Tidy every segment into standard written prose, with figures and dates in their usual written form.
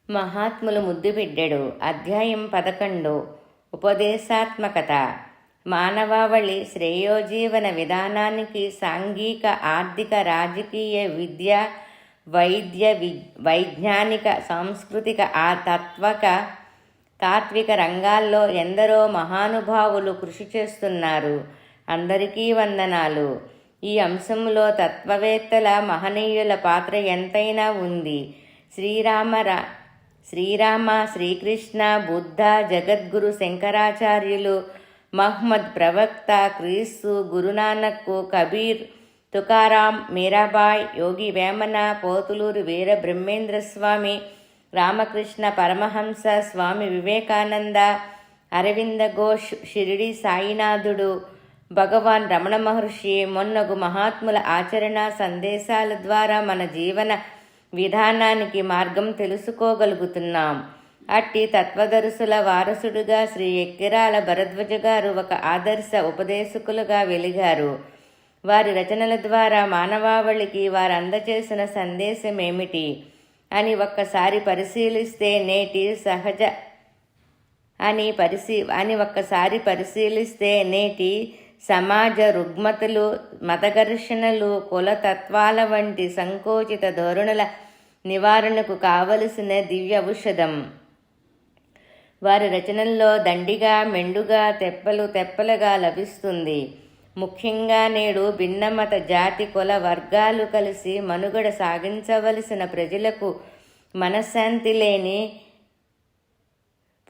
మహాత్ములు ముద్దుబిడ్డడు. అధ్యాయం 11. ఉపదేశాత్మకత. మానవావళి శ్రేయోజీవన విధానానికి సాంఘిక, ఆర్థిక, రాజకీయ, విద్య, వైద్య, వైజ్ఞానిక, సాంస్కృతిక, తాత్విక రంగాల్లో ఎందరో మహానుభావులు కృషి చేస్తున్నారు. అందరికీ వందనాలు. ఈ అంశంలో తత్వవేత్తల, మహనీయుల పాత్ర ఎంతైనా ఉంది. శ్రీరామ, శ్రీకృష్ణ, బుద్ధ, జగద్గురు శంకరాచార్యులు, మహ్మద్ ప్రవక్త, క్రీస్తు, గురునానక్, కబీర్, తుకారాం, మీరాబాయ్, యోగి వేమన, పోతులూరు వీర బ్రహ్మేంద్రస్వామి, రామకృష్ణ పరమహంస, స్వామి వివేకానంద, అరవింద ఘోష్, షిరిడి సాయినాథుడు, భగవాన్ రమణ మహర్షి మొన్నగు మహాత్ముల ఆచరణ సందేశాల ద్వారా మన జీవన విధానానికి మార్గం తెలుసుకోగలుగుతున్నాం. అట్టి తత్వదర్శుల వారసుడుగా శ్రీ ఎక్కిరాల భరద్వాజ గారు ఒక ఆదర్శ ఉపదేశకులుగా వెలిగారు. వారి రచనల ద్వారా మానవావళికి వారు అందచేసిన సందేశం ఏమిటి అని ఒక్కసారి పరిశీలిస్తే నేటి సమాజ రుగ్మతలు, మతఘర్షణలు, కులతత్వాల వంటి సంకోచిత ధోరణుల నివారణకు కావలసిన దివ్య ఔషధం వారి రచనల్లో దండిగా, మెండుగా, తెప్పలుగా లభిస్తుంది. ముఖ్యంగా నేడు భిన్నమత, జాతి, కుల, వర్గాలు కలిసి మనుగడ సాగించవలసిన ప్రజలకు మనశ్శాంతి లేని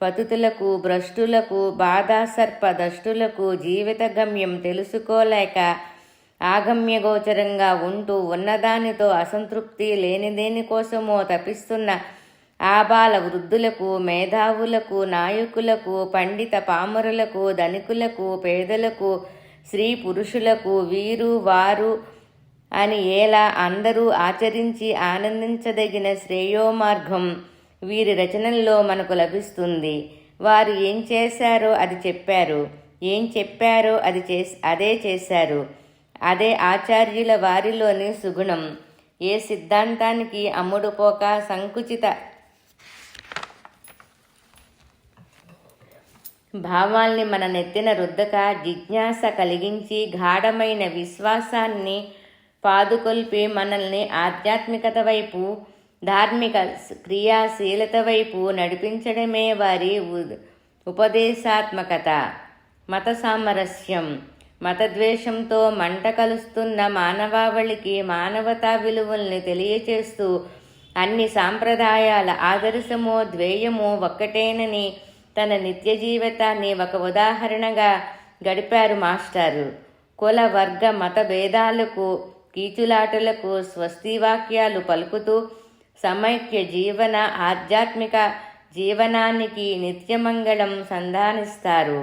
పతుతులకు, భ్రష్టులకు, బాధాసర్ప దష్టులకు జీవిత గమ్యం తెలుసుకోలేక ఆగమ్యగోచరంగా ఉంటూ ఉన్నదానితో అసంతృప్తి, లేని దేనికోసమో తపిస్తున్న ఆబాల వృద్ధులకు, మేధావులకు, నాయకులకు, పండిత పామరులకు, ధనికులకు, పేదలకు, స్త్రీ పురుషులకు, వీరు వారు అని ఎలా అందరూ ఆచరించి ఆనందించదగిన శ్రేయోమార్గం వీరి రచనల్లో మనకు లభిస్తుంది. వారు ఏం చేశారో అది చెప్పారు, ఏం చెప్పారో అదే చేశారు. అదే ఆచార్యుల వారిలోని సుగుణం. ఏ సిద్ధాంతానికి అమ్ముడుపోక, సంకుచిత భావాల్ని మన నెత్తిన రుద్దక, జిజ్ఞాస కలిగించి గాఢమైన విశ్వాసాన్ని పాదుకొల్పి మనల్ని ఆధ్యాత్మికత వైపు, ధార్మిక క్రియాశీలత వైపు నడిపించడమే వారి ఉపదేశాత్మకత. మత సామరస్యం. మతద్వేషంతో మంట కలుస్తున్న మానవావళికి మానవతా విలువల్ని తెలియచేస్తూ అన్ని సాంప్రదాయాల ఆదర్శమో ద్వేయమో ఒక్కటేనని తన నిత్య జీవితాన్ని ఒక ఉదాహరణగా గడిపారు మాస్టారు. కుల, వర్గ, మత భేదాలకు, కీచులాటలకు స్వస్తివాక్యాలు పలుకుతూ సమైక్య జీవన, ఆధ్యాత్మిక జీవనానికి నిత్యమంగళం సంధానిస్తారు.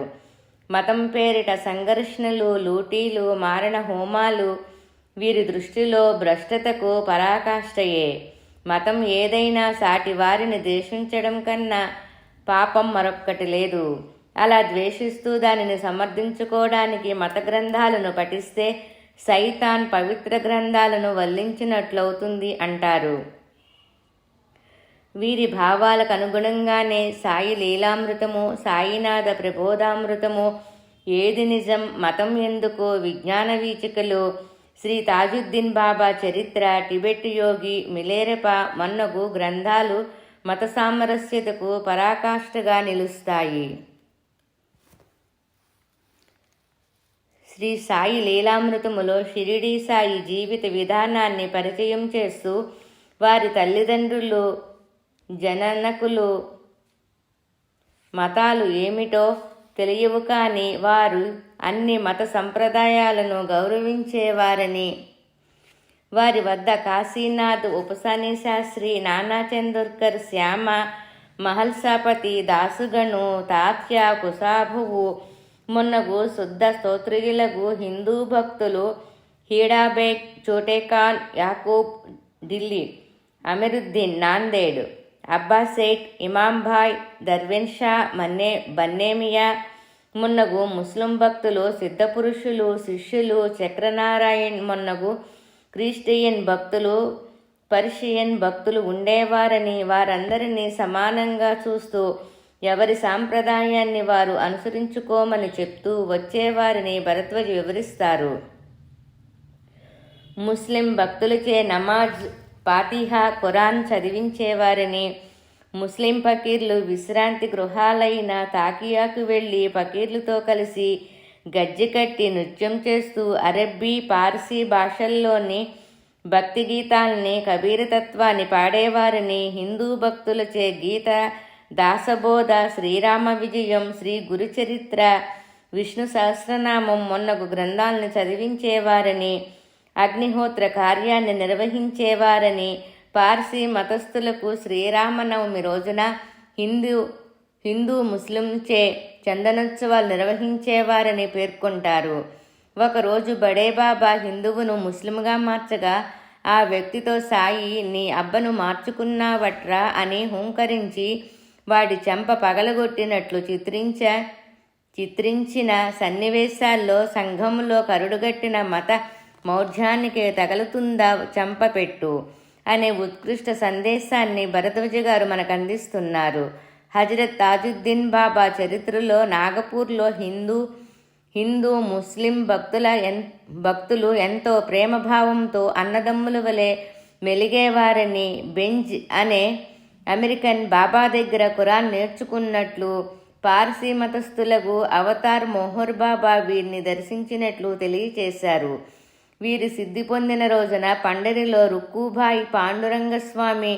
మతం పేరిట సంఘర్షణలు, లూటీలు, మారణ హోమాలు వీరి దృష్టిలో భ్రష్టతకు పరాకాష్ఠయే. మతం ఏదైనా సాటి వారిని ద్వేషించడం కన్నా పాపం మరొక్కటి లేదు. అలా ద్వేషిస్తూ దానిని సమర్థించుకోవడానికి మత గ్రంథాలను పఠిస్తే సైతాన్ పవిత్ర గ్రంథాలను వల్లించినట్లవుతుంది అంటారు. వీరి భావాలకు అనుగుణంగానే సాయి లీలామృతము, సాయినాథ ప్రబోధామృతము, ఏది నిజం, మతం ఎందుకు, విజ్ఞాన వీచికలు, శ్రీ తాజుద్దీన్ బాబా చరిత్ర, టిబెట్ యోగి మిలేరప మొన్నగు గ్రంథాలు మత సామరస్యతకు పరాకాష్ఠగా నిలుస్తాయి. శ్రీ సాయి లీలామృతములో షిరిడీ సాయి జీవిత విధానాన్ని పరిచయం చేస్తూ వారి తల్లిదండ్రులు, జననకులు మతాలు ఏమిటో తెలియవు కానీ వారు అన్ని మత సంప్రదాయాలను గౌరవించేవారని, వారి వద్ద కాశీనాథ్, ఉపసాని శాస్త్రి, నానా చందోర్కర్, శ్యామ, మహల్సాపతి, దాసుగణు, తాత్య, కుసాభువు మొన్నగు శుద్ధ స్తోత్రియులకు హిందూ భక్తులు హీడాబేగ్, చోటేఖాన్, యాకూబ్, ఢిల్లీ, అమీరుద్దీన్, నాందేడ్, అబ్బాసేట్, ఇమాంభాయ్, దర్వెన్ షా, బన్నేమియా మొన్నగు ముస్లిం భక్తులు, సిద్ధపురుషులు, శిష్యులు, చక్రనారాయణ్ మొన్నగు క్రిస్టియన్ భక్తులు పర్షియన్ భక్తులు ఉండేవారని, వారందరినీ సమానంగా చూస్తూ ఎవరి సాంప్రదాయాన్ని వారు అనుసరించుకోమని చెప్తూ వచ్చేవారిని భరద్వాజ్ వివరిస్తారు. ముస్లిం భక్తులచే నమాజ్, ఫాతిహా, ఖురాన్ చదివించేవారని, ముస్లిం ఫకీర్లు విశ్రాంతి గృహాలైన తాకియాకు వెళ్ళి ఫకీర్లతో కలిసి గజ్జె కట్టి నృత్యం చేస్తూ అరబ్బీ, పార్సీ భాషల్లోని భక్తి గీతాల్ని, కబీరతత్వాన్ని పాడేవారని, హిందూ భక్తులచే గీత, దాసబోధ, శ్రీరామ విజయం, శ్రీ గురుచరిత్ర, విష్ణు సహస్రనామం మొన్నగు గ్రంథాలను చదివించేవారని, అగ్నిహోత్ర కార్యాన్ని నిర్వహించేవారని, పార్సీ మతస్థులకు శ్రీరామనవమి రోజున హిందూ ముస్లించే చందనోత్సవాలు నిర్వహించేవారని పేర్కొంటారు. ఒకరోజు బడేబాబా హిందువును ముస్లింగా మార్చగా ఆ వ్యక్తితో సాయి, నీ అబ్బను మార్చుకున్నావట్రా అని హుంకరించి వాడి చెంప పగలగొట్టినట్లు చిత్రించిన సన్నివేశాల్లో సంఘంలో కరుడుగట్టిన మత మౌఢ్యానికి తగలుతుందా చెంపపెట్టు అనే ఉత్కృష్ట సందేశాన్ని భరద్వాజ గారు మనకు అందిస్తున్నారు. హజరత్ తాజుద్దీన్ బాబా చరిత్రలో నాగపూర్లో హిందూ ముస్లిం భక్తులు ఎంతో ప్రేమభావంతో అన్నదమ్ముల వలె మెలిగేవారని, బెంజ్ అనే అమెరికన్ బాబా దగ్గర ఖురాన్ నేర్చుకున్నట్లు, పార్సీ మతస్థులకు అవతార్ మొహర్ బాబా వీరిని దర్శించినట్లు తెలియచేశారు. వీరి సిద్ధి పొందిన రోజున పండరిలో రుక్కుబాయి, పాండురంగస్వామి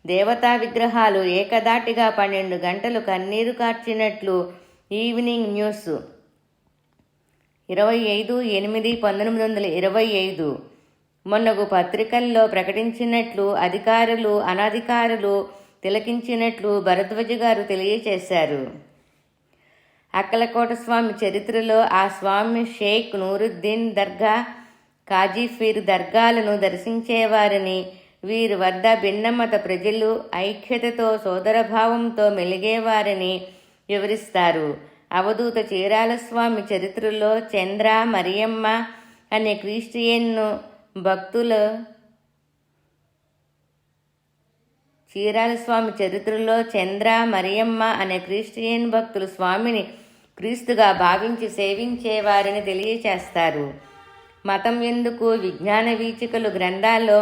దేవతా విగ్రహాలు ఏకదాటిగా 12 గంటలు కన్నీరు కార్చినట్లు ఈవినింగ్ న్యూస్ 25/8/1925 మొన్నగు పత్రికల్లో ప్రకటించినట్లు అధికారులు అనధికారులు తిలకించినట్లు భరద్వాజ గారు తెలియచేశారు. అక్కలకోట స్వామి చరిత్రలో ఆ స్వామి షేక్ నూరుద్దీన్ దర్గా, కాజీఫీర్ దర్గాలను దర్శించేవారని, వీరి వద్ద భిన్నమత ప్రజలు ఐక్యతతో సోదరభావంతో మెలిగేవారని వివరిస్తారు. అవధూత చీరాల స్వామి చరిత్రలో చంద్ర మరియమ్మ అనే క్రిస్టియన్ భక్తులు స్వామిని క్రీస్తుగా భావించి సేవించేవారని తెలియచేస్తారు. మతం ఎందుకు? విజ్ఞాన వీచికలు గ్రంథాల్లో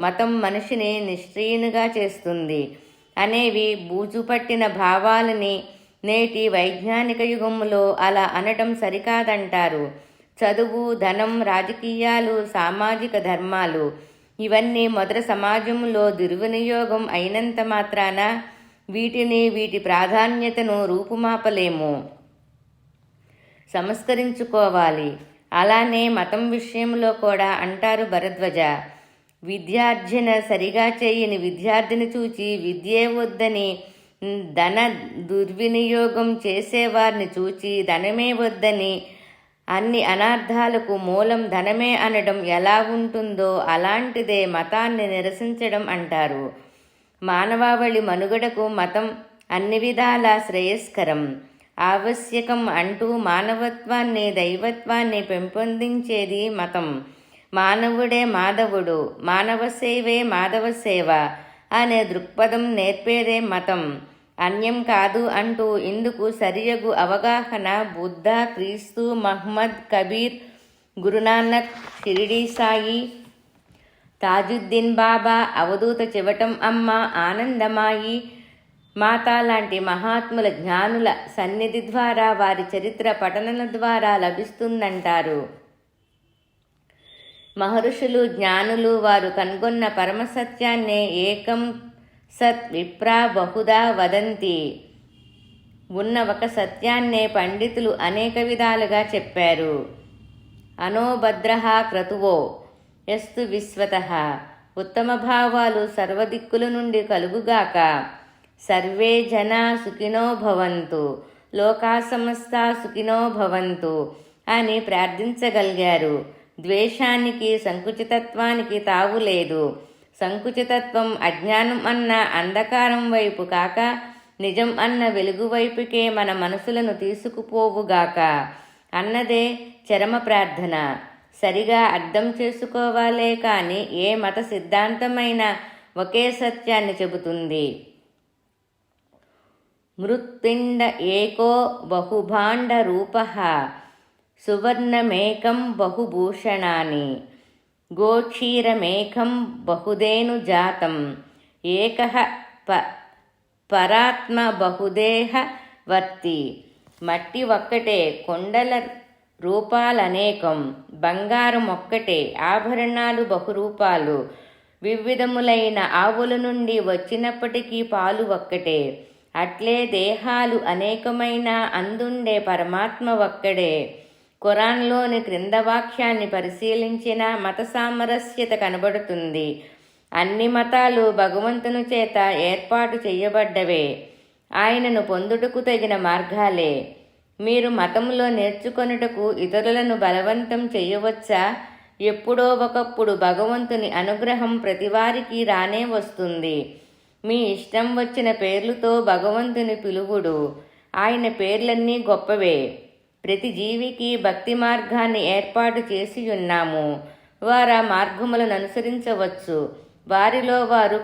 మతం మనిషిని నిష్క్రియునిగా చేస్తుంది అనేవి బూజుపట్టిన భావాలని నేటి వైజ్ఞానిక యుగంలో అలా అనటం సరికాదంటారు. చదువు, ధనం, రాజకీయాలు, సామాజిక ధర్మాలు ఇవన్నీ మొదటి సమాజంలో దుర్వినియోగం అయినంత మాత్రాన వీటి ప్రాధాన్యతను రూపుమాపలేము, సంస్కరించుకోవాలి. అలానే మతం విషయంలో కూడా అంటారు భరద్వాజ. విద్యార్జన సరిగా చేయని విద్యార్థిని చూచి విద్యే వద్దని, ధన దుర్వినియోగం చేసేవారిని చూచి ధనమే వద్దని, అన్ని అనార్థాలకు మూలం ధనమే అనడం ఎలా ఉంటుందో అలాంటిదే మతాన్ని నిరసించడం అంటారు. మానవాళి మనుగడకు మతం అన్ని విధాలా శ్రేయస్కరం, ఆవశ్యకం అంటూ మానవత్వాన్ని, దైవత్వాన్ని పెంపొందించేది మతం. మానవుడే మాధవుడు, మానవ సేవే మాధవ సేవ అనే దృక్పథం నేర్పేదే మతం, అన్యం కాదు అంటూ ఇందుకు సరియగు అవగాహన బుద్ధ, క్రీస్తు, మహ్మద్, కబీర్, గురునానక్, షిరిడీ సాయి, తాజుద్దీన్ బాబా, అవధూత చివటం అమ్మ, ఆనందమాయి మాత లాంటి మహాత్ముల జ్ఞానుల సన్నిధి ద్వారా, వారి చరిత్ర పఠనల ద్వారా లభిస్తుందంటారు. మహర్షులు, జ్ఞానులు వారు కనుగొన్న పరమసత్యాన్నే ఏకం సత్ విప్రా బహుదా వదంతి, ఉన్న ఒక సత్యాన్నే పండితులు అనేక విధాలుగా చెప్పారు. అనోభద్రః క్రతువో యస్తు విశ్వతః, ఉత్తమ భావాలు సర్వదిక్కుల నుండి కలుగుగాక. సర్వే జనా సుఖినో భవంతు, లోకా సమస్తా సుఖినో భవంతు అని ప్రార్థించగలిగారు. ద్వేషానికి, సంకుచితత్వానికి తావు లేదు. సంకుచితత్వం అజ్ఞానం అన్న అంధకారం వైపు కాక నిజం అన్న వెలుగు వైపుకే మన మనసులను తీసుకుపోవుగాక అన్నదే చరమ ప్రార్థన. సరిగా అర్థం చేసుకోవాలే కానీ ఏ మత సిద్ధాంతమైనా ఒకే సత్యాన్ని చెబుతుంది. మృత్పిండ ఏకో బహుభాండ రూపః సువర్ణమేకం బహుభూషణాని గోక్షీరమేకం బహుధేను జాతం ఏకః పరాత్మ బహుదేహ వర్తి. మట్టి ఒక్కటే, కొండల రూపాలనేకం, బంగారం ఒక్కటే, ఆభరణాలు బహురూపాలు, వివిధములైన ఆవుల నుండి వచ్చినప్పటికీ పాలు ఒక్కటే. అట్లే దేహాలు అనేకమైన అందుండే పరమాత్మ ఒక్కడే. ఖురాన్లోని క్రింద వాక్యాన్ని పరిశీలించిన మత సామరస్యత కనబడుతుంది. అన్ని మతాలు భగవంతుని చేత ఏర్పాటు చేయబడ్డవే, ఆయనను పొందుటకు తగిన మార్గాలే. మీరు మతంలో నేర్చుకొనుటకు ఇతరులను బలవంతం చేయవచ్చా? ఎప్పుడో ఒకప్పుడు భగవంతుని అనుగ్రహం ప్రతివారికి రానే వస్తుంది. మీ ఇష్టం వచ్చిన పేర్లతో భగవంతుని పిలువుడు. ఆయన పేర్లన్నీ గొప్పవే. ప్రతి జీవికి భక్తి మార్గాన్ని ఏర్పాటు చేసి ఉన్నాము. వారు మార్గములను అనుసరించవచ్చు. వారిలో వారు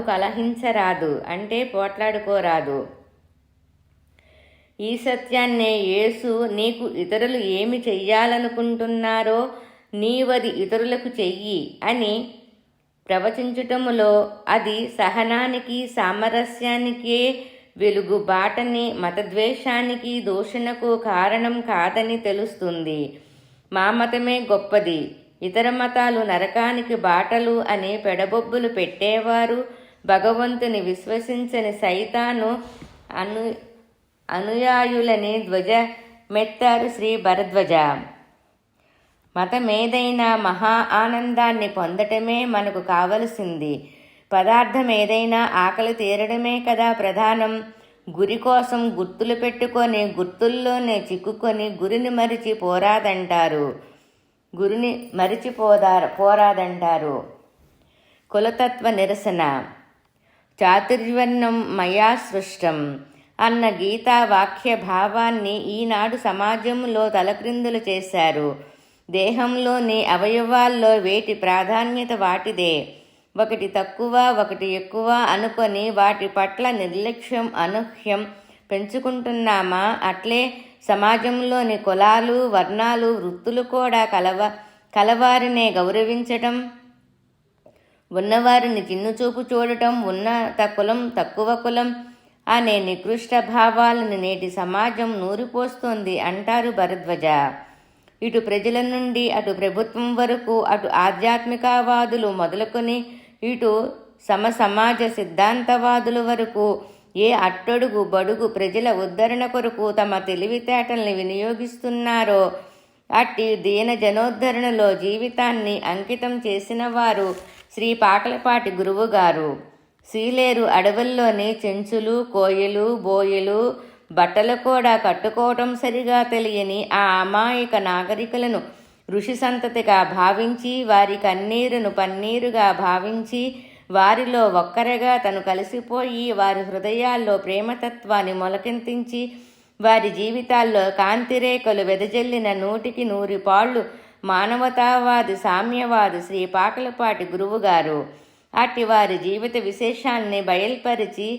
కలహించరాదు అంటే పోట్లాడుకోరాదు. ఈ సత్యాన్నే యేసు నీకు ఇతరులు ఏమి చెయ్యాలనుకుంటున్నారో నీవది ఇతరులకు చెయ్యి అని ప్రవచించుటములో అది సహనానికి సామరస్యానికే వెలుగు బాటని, మతద్వేషానికి దూషణకు కారణం కాదని తెలుస్తుంది. మా మతమే గొప్పది, ఇతర మతాలు నరకానికి బాటలు అని పెడబొబ్బులు పెట్టేవారు భగవంతుని విశ్వసించని సైతాను అనుయాయులని ధ్వజమెత్తారు శ్రీ భరద్వజ. మతమేదైనా మహా ఆనందాన్ని పొందటమే మనకు కావలసింది. పదార్థం ఏదైనా ఆకలి తీరడమే కదా ప్రధానం. గురి కోసం గుర్తులు పెట్టుకొని గుర్తుల్లోనే చిక్కుకొని గురిని మరిచిపోరాదంటారు. కులతత్వ నిరసన. చాతుర్వర్ణం మయా సృష్టం అన్న గీతా వాక్య భావాన్ని ఈనాడు సమాజంలో తలక్రిందులు చేశారు. దేహంలోని అవయవాల్లో వేటి ప్రాధాన్యత వాటిదే. ఒకటి తక్కువ ఒకటి ఎక్కువ అనుకొని వాటి పట్ల నిర్లక్ష్యం అనూహ్యం పెంచుకుంటున్నామా? అట్లే సమాజంలోని కులాలు వర్ణాలు వృత్తులు కూడా కలవారినే గౌరవించటం, ఉన్నవారిని చిన్నుచూపు చూడటం, ఉన్నత కులం తక్కువ కులం అనే నికృష్ట భావాలను నేటి సమాజం నూరిపోస్తోంది అంటారు భరద్వజ. ఇటు ప్రజల నుండి అటు ప్రభుత్వం వరకు, అటు ఆధ్యాత్మికవాదులు మొదలుకొని ఇటు సమాజ సిద్ధాంతవాదుల వరకు ఏ అట్టడుగు బడుగు ప్రజల ఉద్ధరణ కొరకు తమ తెలివితేటల్ని వినియోగిస్తున్నారో అట్టి దీన జనోద్ధరణలో జీవితాన్ని అంకితం చేసిన వారు శ్రీ పాకలపాటి గురువుగారు. సీలేరు అడవుల్లోని చెంచులు, కోయలు, బోయలు బట్టలు కూడా కట్టుకోవటం సరిగా తెలియని ఆ అమాయక నాగరికులను ఋషి సంతతిగా భావించి, వారి కన్నీరును పన్నీరుగా భావించి, వారిలో ఒక్కరగా తను కలిసిపోయి వారి హృదయాల్లో ప్రేమతత్వాన్ని మొలకెంతించి వారి జీవితాల్లో కాంతిరేఖలు వెదజల్లిన 100కి 100 పాళ్ళు మానవతావాది సామ్యవాది శ్రీ పాకలపాటి గురువుగారు. అట్టి వారి జీవిత విశేషాన్ని బయల్పరిచి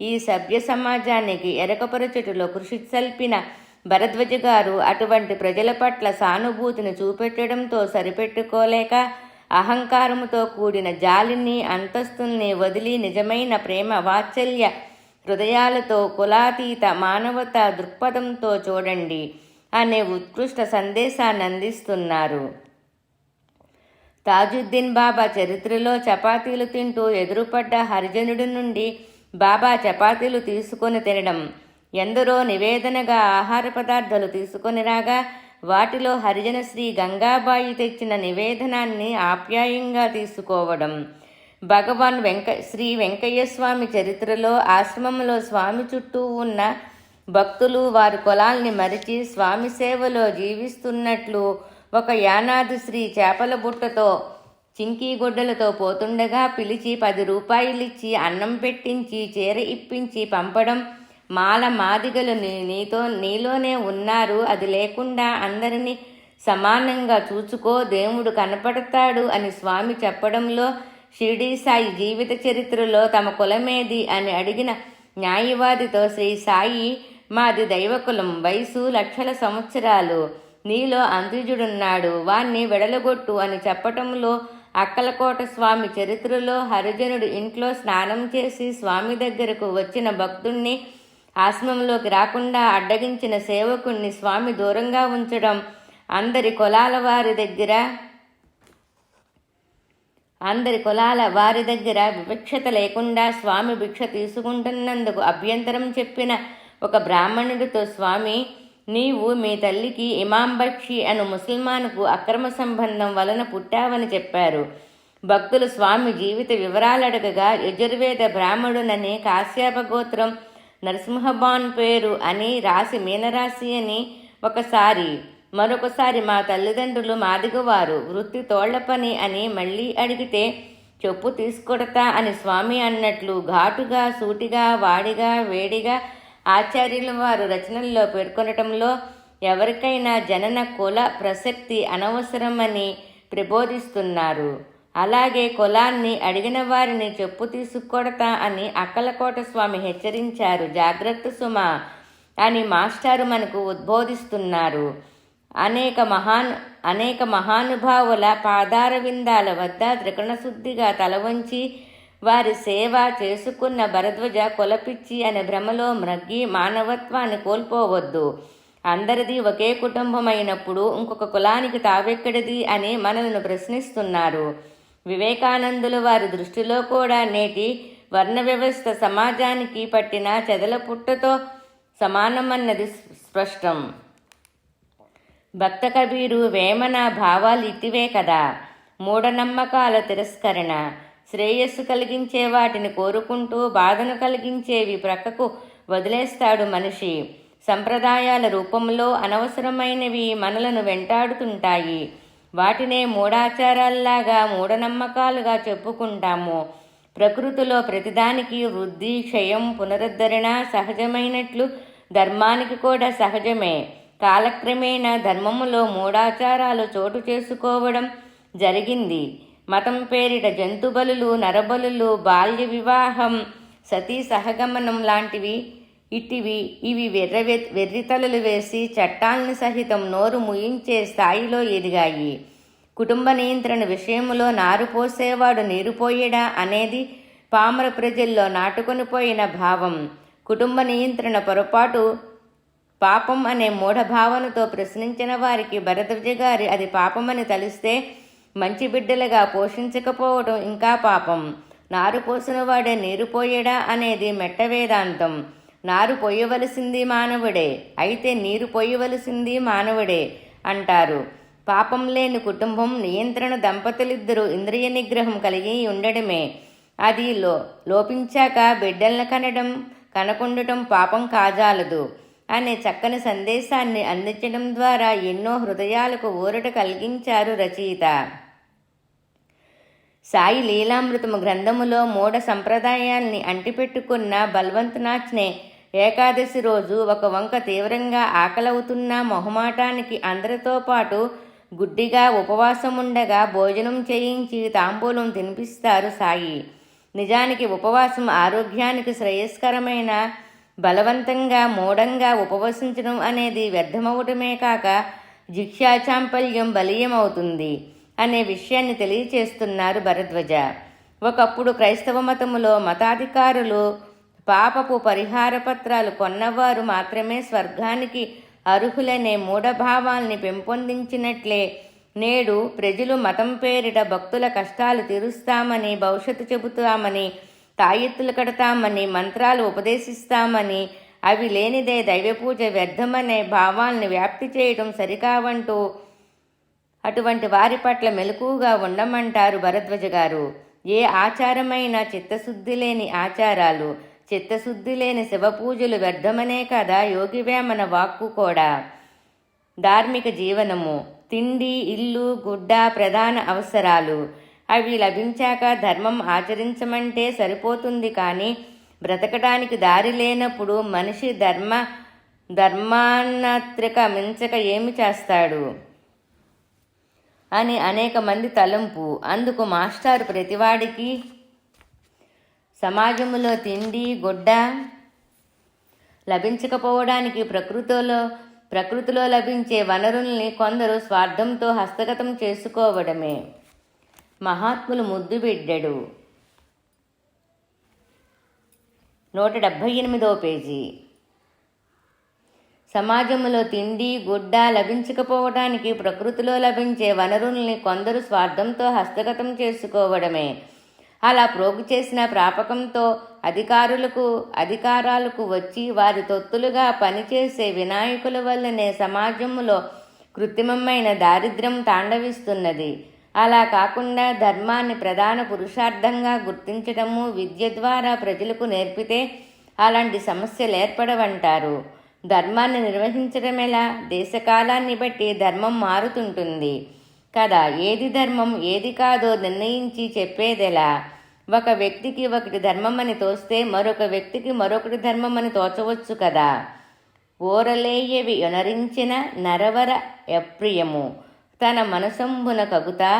ఈ సభ్య సమాజానికి ఎరకపరచుటలో కృషి సల్పిన భరద్వజ గారు అటువంటి ప్రజల పట్ల సానుభూతిని చూపెట్టడంతో సరిపెట్టుకోలేక అహంకారముతో కూడిన జాలిని అంతస్తుల్ని వదిలి నిజమైన ప్రేమ వాత్సల్య హృదయాలతో కులాతీత మానవతా దృక్పథంతో చూడండి అనే ఉత్కృష్ట సందేశాన్ని అందిస్తున్నారు. తాజుద్దీన్ బాబా చరిత్రలో చపాతీలు తింటూ ఎదురుపడ్డ హరిజనుడి నుండి బాబా చపాతీలు తీసుకొని తినడం, ఎందరో నివేదనగా ఆహార పదార్థాలు తీసుకొని రాగా వాటిలో హరిజన శ్రీ గంగాబాయి తెచ్చిన నివేదనాన్ని ఆప్యాయంగా తీసుకోవడం, భగవాన్ శ్రీ వెంకయ్యస్వామి చరిత్రలో ఆశ్రమంలో స్వామి చుట్టూ ఉన్న భక్తులు వారి కులాల్ని మరిచి స్వామి సేవలో జీవిస్తున్నట్లు ఒక యానాది శ్రీ చేపల బుట్టతో చింకీ గుడ్డలతో పోతుండగా పిలిచి 10 రూపాయలిచ్చి అన్నం పెట్టించి చీర ఇప్పించి పంపడం, మాల మాదిగలు నీలోనే ఉన్నారు, అది లేకుండా అందరినీ సమానంగా చూచుకో, దేవుడు కనపడతాడు అని స్వామి చెప్పడంలో, షిరిడీ సాయి జీవిత చరిత్రలో తమ కులమేది అని అడిగిన న్యాయవాదితో శ్రీ సాయి మాది దైవకులం, వయసు లక్షల సంవత్సరాలు, నీలో అంత్యజుడున్నాడు, వాణ్ణి వెడలగొట్టు అని చెప్పటంలో, అక్కలకోట స్వామి చరిత్రలో హరిజనుడు ఇంట్లో స్నానం చేసి స్వామి దగ్గరకు వచ్చిన భక్తుణ్ణి ఆశ్రమంలోకి రాకుండా అడ్డగించిన సేవకుణ్ణి స్వామి దూరంగా ఉంచడం, అందరి కులాల వారి దగ్గర వివక్షత లేకుండా స్వామి భిక్ష తీసుకుంటున్నందుకు అభ్యంతరం చెప్పిన ఒక బ్రాహ్మణుడితో స్వామి, నీవు మీ తల్లికి ఇమాం బక్షి అను ముసల్మానుకు అక్రమ సంబంధం వలన పుట్టావని చెప్పారు. భక్తులు స్వామి జీవిత వివరాలడగగా యజుర్వేద బ్రాహ్మణునని, కాశ్యప గోత్రం, నరసింహబాన్ పేరు అని రాసి మీనరాశి అని మరొకసారి మా తల్లిదండ్రులు మాదిగవారు, వృత్తి తోళ్ల పని అని మళ్ళీ అడిగితే చెప్పు తీసుకొడతా అని స్వామి అన్నట్లు ఘాటుగా, సూటిగా, వాడిగా, వేడిగా ఆచార్యుల వారు రచనల్లో పేర్కొనటంలో ఎవరికైనా జనన కుల ప్రసక్తి అనవసరమని ప్రబోధిస్తున్నారు. అలాగే కులాన్ని అడిగిన వారిని చెప్పు తీసుకొడతా అని అక్కలకోట స్వామి హెచ్చరించారు. జాగ్రత్త సుమా అని మాస్టారు మనకు ఉద్బోధిస్తున్నారు. అనేక మహానుభావుల పాదార విందాల వద్ద త్రికరణశుద్ధిగా తలవంచి వారి సేవ చేసుకున్న భరద్వాజ కులపిచ్చి అనే భ్రమలో మ్రగ్గి మానవత్వాన్ని కోల్పోవద్దు. అందరిది ఒకే కుటుంబం అయినప్పుడు ఇంకొక కులానికి తావెక్కడిది అని మనల్ని ప్రశ్నిస్తున్నారు. వివేకానందులు వారి దృష్టిలో కూడా నేటి వర్ణ వ్యవస్థ సమాజానికి పట్టిన చెదల పుట్టతో సమానమన్నది స్పష్టం. భక్త కబీరు వేమన భావాలు ఇటివే కదా. మూఢనమ్మకాల తిరస్కరణ, శ్రేయస్సు కలిగించే వాటిని కోరుకుంటూ బాధను కలిగించేవి ప్రక్కకు వదిలేస్తాడు మనిషి. సంప్రదాయాల రూపంలో అనవసరమైనవి మనలను వెంటాడుతుంటాయి. వాటినే మూఢాచారాల్లాగా, మూఢనమ్మకాలుగా చెప్పుకుంటాము. ప్రకృతిలో ప్రతిదానికి వృద్ధి, క్షయం, పునరుద్ధరణ సహజమైనట్లు ధర్మానికి కూడా సహజమే. కాలక్రమేణా ధర్మములో మూఢాచారాలు చోటు చేసుకోవడం జరిగింది. మతం పేరిట జంతుబలులు, నరబలులు, బాల్య వివాహం, సతీ సహగమనం లాంటివి ఇవి వెర్రితలలు వేసి చట్టాలను సహితం నోరు ముయించే స్థాయిలో ఎదిగాయి. కుటుంబ నియంత్రణ విషయంలో నారు పోసేవాడు నీరు పోయడా అనేది పామర ప్రజల్లో నాటుకొని పోయిన భావం. కుటుంబ నియంత్రణ పొరపాటు పాపం అనే మూఢభావనతో ప్రశ్నించిన వారికి భరద్వాజ గారి అది పాపమని తలిస్తే మంచి బిడ్డలుగా పోషించకపోవడం ఇంకా పాపం. నారు పోసిన వాడే నీరు పోయడా అనేది మెట్ట వేదాంతం. నారు పొయ్యవలసింది మానవుడే, అయితే నీరు పొయ్యవలసింది మానవుడే అంటారు. పాపం లేని కుటుంబం, నియంత్రణ దంపతులిద్దరూ ఇంద్రియ నిగ్రహం కలిగి ఉండడమే. అది లోపించాక బిడ్డలను కనకుండటం పాపం కాజాలదు అనే చక్కని సందేశాన్ని అందించడం ద్వారా ఎన్నో హృదయాలకు ఊరట కలిగించారు రచయిత. సాయి లీలామృతము గ్రంథములో మూఢ సంప్రదాయాల్ని అంటిపెట్టుకున్న బల్వంతనాథ్నే ఏకాదశి రోజు ఒక వంక తీవ్రంగా ఆకలవుతున్న మొహమాటానికి అందరితో పాటు గుడ్డిగా ఉపవాసముండగా భోజనం చేయించి తాంబూలం తినిపిస్తారు సాయి. నిజానికి ఉపవాసం ఆరోగ్యానికి శ్రేయస్కరమైన, బలవంతంగా మూఢంగా ఉపవసించడం అనేది వ్యర్థమవటమే కాక జిక్షాచాంపల్యం బలీయమవుతుంది అనే విషయాన్ని తెలియచేస్తున్నారు భరద్వాజ. ఒకప్పుడు క్రైస్తవ మతములో మతాధికారులు పాపపు పరిహార పత్రాలు కొన్నవారు మాత్రమే స్వర్గానికి అర్హులనే మూఢభావాల్ని పెంపొందించినట్లే నేడు ప్రజలు మతం పేరిట భక్తుల కష్టాలు తీరుస్తామని, భవిష్యత్తు చెబుతామని, తాయెత్తులు కడతామని, మంత్రాలు ఉపదేశిస్తామని, అవి లేనిదే దైవపూజ వ్యర్థమనే భావాల్ని వ్యాప్తి చేయడం సరికావంటూ అటువంటి వారి పట్ల మెలకుగా ఉండమంటారు భరద్వాజ గారు. ఏ ఆచారమైనా చిత్తశుద్ధి లేని ఆచారాలు, చిత్తశుద్ధి లేని శివపూజలు వ్యర్థమనే కదా యోగివేమన వాక్కు కూడా. ధార్మిక జీవనము, తిండి, ఇల్లు, గుడ్డ ప్రధాన అవసరాలు. అవి లభించాక ధర్మం ఆచరించమంటే సరిపోతుంది కానీ బ్రతకడానికి దారి లేనప్పుడు మనిషి ధర్మాన్నత్రిక మించక ఏమి చేస్తాడు అని అనేక మంది తలంపు. అందుకు మాస్టారు ప్రతివాడికి సమాజంలో తిండి గుడ్డ లభించకపోవడానికి ప్రకృతిలో లభించే వనరుల్ని కొందరు స్వార్థంతో హస్తగతం చేసుకోవడమే. మహాత్ములు ముద్దుబిడ్డడు 178వ పేజీ. సమాజంలో తిండి గుడ్డ లభించకపోవడానికి ప్రకృతిలో లభించే వనరుల్ని కొందరు స్వార్థంతో హస్తగతం చేసుకోవడమే. అలా ప్రోగు చేసిన ప్రాపకంతో అధికారాలకు వచ్చి వారి తొత్తులుగా పనిచేసే వినాయకుల వల్లనే సమాజంలో కృత్రిమమైన దారిద్ర్యం తాండవిస్తున్నది. అలా కాకుండా ధర్మాన్ని ప్రధాన పురుషార్థంగా గుర్తించడము విద్య ద్వారా ప్రజలకు నేర్పితే అలాంటి సమస్యలు ఏర్పడవంటారు. ధర్మాన్ని నిర్వహించడం ఎలా? దేశకాలాన్ని బట్టి ధర్మం మారుతుంటుంది కదా. ఏది ధర్మం ఏది కాదో నిర్ణయించి చెప్పేదెలా? ఒక వ్యక్తికి ఒకటి ధర్మం అని తోస్తే మరొక వ్యక్తికి మరొకటి ధర్మం అని తోచవచ్చు కదా. ఓరలేయవి యొనరించిన నరవర ఎప్రియము తన మనసంబున కగుతా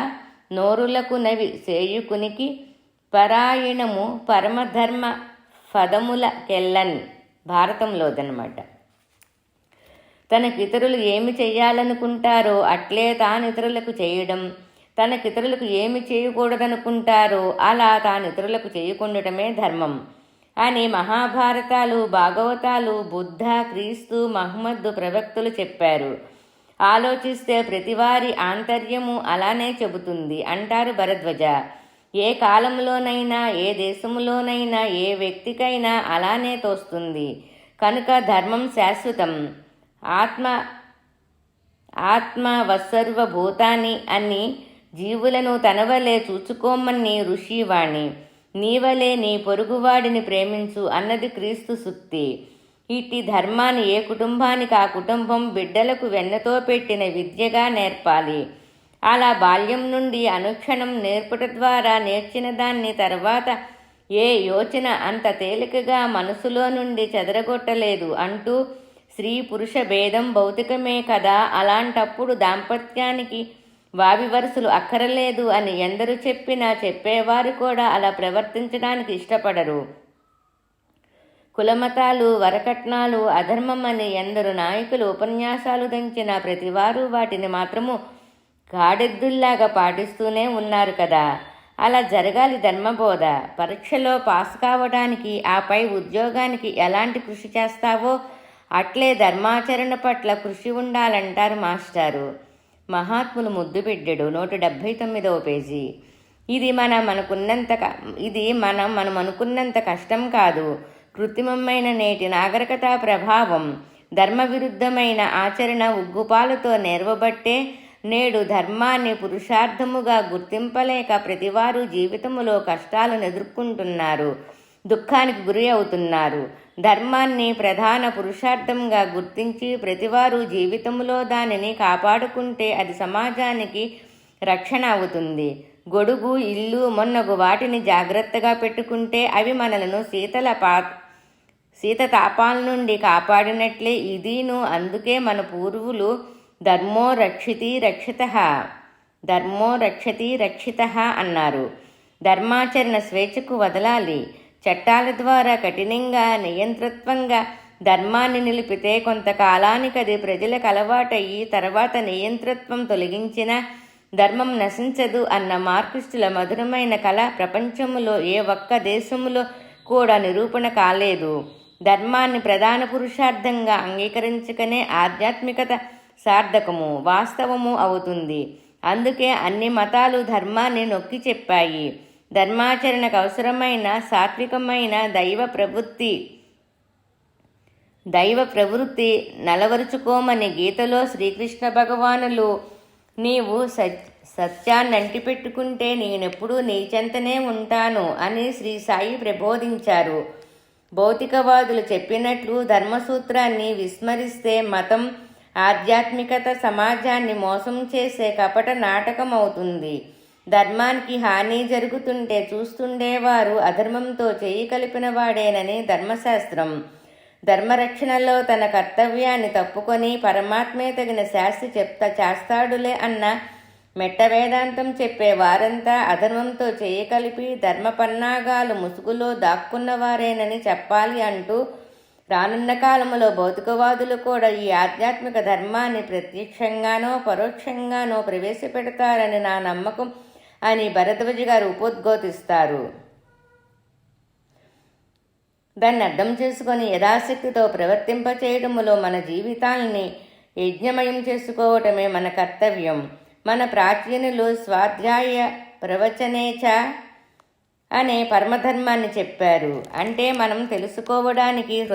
నోరులకు నవి సేయుకునికి పరాయణము పరమధర్మ పదముల కెల్లన్. భారతంలోదనమాట. తనకితరులు ఏమి చెయ్యాలనుకుంటారో అట్లే తానితరులకు చేయడం, తనకితరులకు ఏమి చేయకూడదనుకుంటారో అలా తానితరులకు చేయకుండటమే ధర్మం అని మహాభారతాలు భాగవతాలు బుద్ధ క్రీస్తు మహమ్మద్ ప్రవక్తలు చెప్పారు. ఆలోచిస్తే ప్రతివారి ఆంతర్యము అలానే చెబుతుంది అంటారు భరద్వజ. ఏ కాలంలోనైనా ఏ దేశంలోనైనా ఏ వ్యక్తికైనా అలానే తోస్తుంది. కనుక ధర్మం శాశ్వతం. ఆత్మ వసర్వభూతాని అని జీవులను తనవలే చూచుకోమని ఋషివాణి. నీవలే నీ పొరుగువాడిని ప్రేమించు అన్నది క్రీస్తు సూక్తి. ఇట్టి ధర్మాన్ని ఏ కుటుంబానికి ఆ కుటుంబం బిడ్డలకు వెన్నతో పెట్టిన విద్యగా నేర్పాలి. అలా బాల్యం నుండి అనుక్షణం నేర్పుట ద్వారా నేర్చిన దాన్ని తర్వాత ఏ యోచన అంత తేలికగా మనసులో నుండి చెదరగొట్టలేదు అంటూ స్త్రీ పురుష భేదం భౌతికమే కదా. అలాంటప్పుడు దాంపత్యానికి వావి వరుసలు అక్కరలేదు అని ఎందరు చెప్పినా చెప్పేవారు కూడా అలా ప్రవర్తించడానికి ఇష్టపడరు. కులమతాలు వరకట్నాలు అధర్మం అని ఎందరు నాయకులు ఉపన్యాసాలు దంచిన ప్రతివారు వాటిని మాత్రము గాడెద్దుల్లాగా పాటిస్తూనే ఉన్నారు కదా. అలా జరగాలి ధర్మబోధ. పరీక్షలో పాస్ కావడానికి ఆపై ఉద్యోగానికి ఎలాంటి కృషి చేస్తావో అట్లే ధర్మాచరణ పట్ల కృషి ఉండాలంటారు మాస్టారు. మహాత్ములు ముద్దుబిడ్డడు 179వ పేజీ. ఇది మనం అనుకున్నంత కష్టం కాదు. కృత్రిమమైన నేటి నాగరికతా ప్రభావం ధర్మ విరుద్ధమైన ఆచరణ ఉగ్గుపాలతో నేర్వబట్టే నేడు ధర్మాన్ని పురుషార్థముగా గుర్తింపలేక ప్రతివారు జీవితములో కష్టాలను ఎదుర్కొంటున్నారు, దుఃఖానికి గురి అవుతున్నారు. ధర్మాన్ని ప్రధాన పురుషార్థంగా గుర్తించి ప్రతివారు జీవితంలో దానిని కాపాడుకుంటే అది సమాజానికి రక్షణ అవుతుంది. గొడుగు ఇల్లు మొన్నగు వాటిని జాగ్రత్తగా పెట్టుకుంటే అవి మనలను శీత తాపాల నుండి కాపాడినట్లే ఇదిను. అందుకే మన పూర్వులు ధర్మో రక్షితి రక్షితః అన్నారు. ధర్మాచరణ స్వేచ్ఛకు వదలాలి. చట్టాల ద్వారా కఠినంగా నియంతృత్వంగా ధర్మాన్ని నిలిపితే కొంతకాలానికి అది ప్రజలకు అలవాటయ్యి తర్వాత నియంతృత్వం తొలగించిన ధర్మం నశించదు అన్న మార్క్సిస్టుల మధురమైన కళ ప్రపంచంలో ఏ ఒక్క దేశంలో కూడా నిరూపణ కాలేదు. ధర్మాన్ని ప్రధాన పురుషార్థంగా అంగీకరించకనే ఆధ్యాత్మికత సార్థకము వాస్తవము అవుతుంది. అందుకే అన్ని మతాలు ధర్మాన్ని నొక్కి చెప్పాయి. ధర్మాచరణకు అవసరమైన సాత్వికమైన దైవ ప్రవృత్తి నలవరుచుకోమని గీతలో శ్రీకృష్ణ భగవానులు నీవు సత్యాన్నంటిపెట్టుకుంటే నేనెప్పుడూ నీ చెంతనే ఉంటాను అని శ్రీ సాయి ప్రబోధించారు. భౌతికవాదులు చెప్పినట్లు ధర్మసూత్రాన్ని విస్మరిస్తే మతం ఆధ్యాత్మికత సమాజాన్ని మోసం చేసే కపట నాటకం అవుతుంది. ధర్మానికి హాని జరుగుతుంటే చూస్తుండేవారు అధర్మంతో చేయి కలిపిన వాడేనని ధర్మశాస్త్రం. ధర్మరక్షణలో తన కర్తవ్యాన్ని తప్పుకొని పరమాత్మే తగిన శాస్తి చేస్తాడులే అన్న మెట్ట వేదాంతం చెప్పే వారంతా అధర్మంతో చేయి కలిపి ధర్మపన్నాగాలు ముసుగులో దాక్కున్నవారేనని చెప్పాలి అంటూ రానున్న కాలంలో భౌతికవాదులు కూడా ఈ ఆధ్యాత్మిక ధర్మాన్ని ప్రత్యక్షంగానో పరోక్షంగానో ప్రవేశపెడతారని నా నమ్మకం అని భరద్వాజ గారు ఉపోద్ఘోతిస్తారు. దాన్ని అర్థం చేసుకొని యథాశక్తితో ప్రవర్తింపచేయడములో మన జీవితాల్ని యజ్ఞమయం చేసుకోవటమే మన కర్తవ్యం. మన ప్రాచీనులు స్వాధ్యాయ ప్రవచనేచ అనే పరమధర్మాన్ని చెప్పారు. అంటే మనం తెలుసుకోవడానికి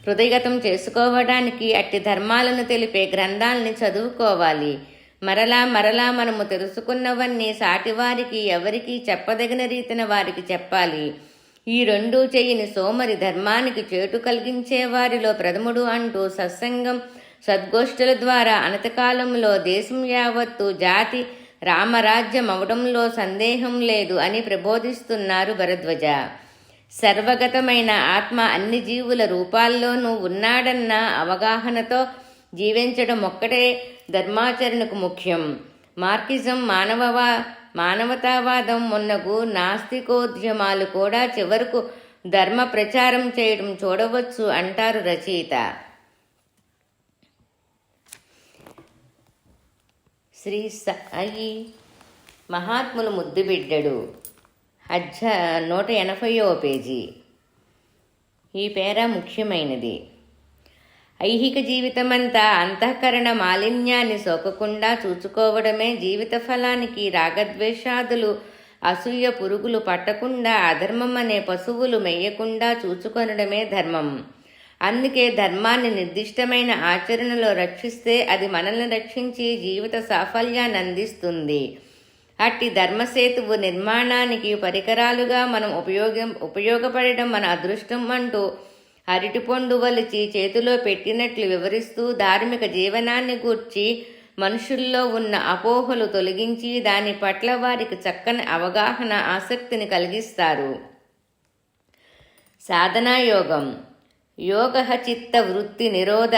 హృదయగతం చేసుకోవడానికి అట్టి ధర్మాలను తెలిపే గ్రంథాలని చదువుకోవాలి. మరలా మనము తెలుసుకున్నవన్నీ సాటివారికి ఎవరికి చెప్పదగిన రీతిన వారికి చెప్పాలి. ఈ రెండూ చెయ్యని సోమరి ధర్మానికి చేటు కలిగించే వారిలో ప్రథముడు అంటూ సత్సంగం సద్గోష్ఠుల ద్వారా అనతకాలంలో దేశం యావత్తు జాతి రామరాజ్యం అవడంలో సందేహం లేదు అని ప్రబోధిస్తున్నారు భరద్వాజ. సర్వగతమైన ఆత్మ అన్ని జీవుల రూపాల్లోనూ ఉన్నాడన్న అవగాహనతో జీవించడం ఒక్కటే ధర్మాచరణకు ముఖ్యం. మార్కిజం మానవతావాదం మొన్నగు నాస్తికోద్యమాలు కూడా చివరకు ధర్మ ప్రచారం చేయడం చూడవచ్చు అంటారు రచయిత. శ్రీ సాయి మహాత్ములు ముద్దుబిడ్డడు 180వ పేజీ. ఈ పేర ముఖ్యమైనది. ఐహిక జీవితమంతా అంతఃకరణ మాలిన్యాన్ని సోకకుండా చూచుకోవడమే జీవిత ఫలానికి రాగద్వేషాదులు అసూయ పురుగులు పట్టకుండా అధర్మం అనే పశువులు మెయ్యకుండా చూచుకొనడమే ధర్మం. అందుకే ధర్మాన్ని నిర్దిష్టమైన ఆచరణలో రక్షిస్తే అది మనల్ని రక్షించి జీవిత సాఫల్యాన్ని అందిస్తుంది. అట్టి ధర్మసేతువు నిర్మాణానికి పరికరాలుగా మనం ఉపయోగపడడం మన అదృష్టం అంటూ అరటిపండు వలిచి చేతిలో పెట్టినట్లు వివరిస్తూ ధార్మిక జీవనాన్ని గూర్చి మనుషుల్లో ఉన్న అపోహలు తొలగించి దాని పట్ల వారికి చక్కని అవగాహన ఆసక్తిని కలిగిస్తారు. సాధనాయోగం. యోగ చిత్త వృత్తి నిరోధ.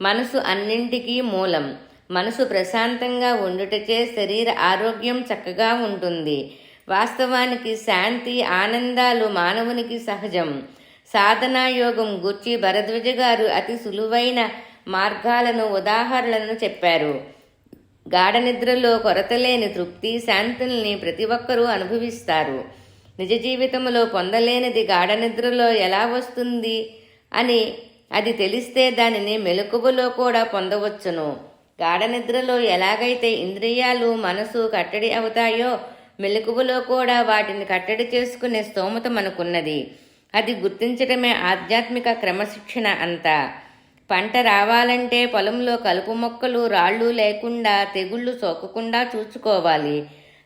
మనసు అన్నింటికీ మూలం. మనసు ప్రశాంతంగా ఉండుటచే శరీర ఆరోగ్యం చక్కగా ఉంటుంది. వాస్తవానికి శాంతి ఆనందాలు మానవునికి సహజం. సాధనాయోగం గూర్చి భరద్వాజ గారు అతి సులువైన మార్గాలను ఉదాహరణలను చెప్పారు. గాఢ నిద్రలో కొరతలేని తృప్తి శాంతుల్ని ప్రతి ఒక్కరూ అనుభవిస్తారు. నిజ జీవితంలో పొందలేనిది గాఢ నిద్రలో ఎలా వస్తుంది అని అది తెలిస్తే దానిని మెలకువలో కూడా పొందవచ్చును. గాఢ నిద్రలో ఎలాగైతే ఇంద్రియాలు మనసు కట్టడి అవుతాయో మెలకువలో కూడా వాటిని కట్టడి చేసుకునే స్తోమత మనకున్నది. అది గుర్తించడమే ఆధ్యాత్మిక క్రమశిక్షణ అంతా. పంట రావాలంటే పొలంలో కలుపు మొక్కలు రాళ్ళు లేకుండా తెగుళ్ళు సోకకుండా చూసుకోవాలి.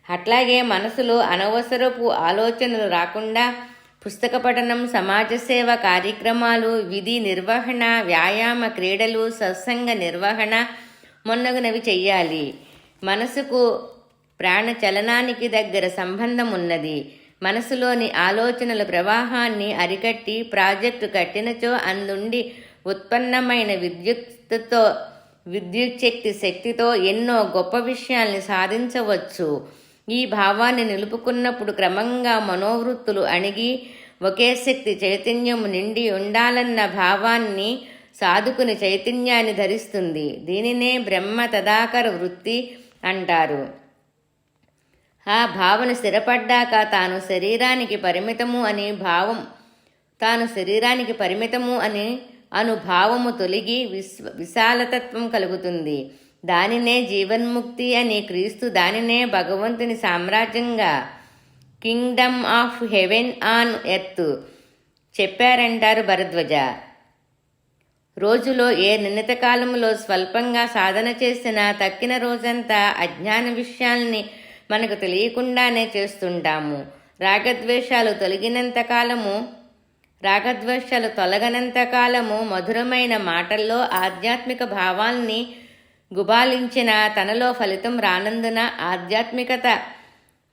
అట్లాగే మనసులో అనవసరపు ఆలోచనలు రాకుండా పుస్తక పఠనం, సమాజ సేవ కార్యక్రమాలు, విధి నిర్వహణ, వ్యాయామ, క్రీడలు, సత్సంగ నిర్వహణ మొన్నగునవి చెయ్యాలి. మనసుకు ప్రాణ చలనానికి దగ్గర సంబంధం ఉన్నది. మనసులోని ఆలోచనల ప్రవాహాన్ని అరికట్టి ప్రాజెక్టు కట్టినచో అందుండి ఉత్పన్నమైన విద్యుత్ శక్తితో ఎన్నో గొప్ప విషయాల్ని సాధించవచ్చు. ఈ భావాన్ని నిలుపుకున్నప్పుడు క్రమంగా మనోవృత్తులు అణిగి ఒకే శక్తి చైతన్యం నిండి ఉండాలన్న భావాన్ని సాధుకుని చైతన్యాన్ని ధరిస్తుంది. దీనినే బ్రహ్మ తదాకర వృత్తి అంటారు. ఆ భావన స్థిరపడ్డాక తాను శరీరానికి పరిమితము అని అనుభావము తొలగి విశాలతత్వం కలుగుతుంది. దానినే జీవన్ముక్తి అని, క్రీస్తు దానినే భగవంతుని సామ్రాజ్యంగా kingdom of heaven on earth చెప్పారంటారు భరద్వాజ. రోజులో ఏ నిర్ణీత కాలంలో స్వల్పంగా సాధన చేసినా తక్కిన రోజంతా అజ్ఞాన విషయాల్ని మనకు తెలియకుండానే చేస్తుంటాము. రాగద్వేషాలు తొలగినంత కాలము రాగద్వేషాలు తొలగనంత కాలము మధురమైన మాటల్లో ఆధ్యాత్మిక భావాల్ని గుబాలించిన తనలో ఫలితం రానందున ఆధ్యాత్మికత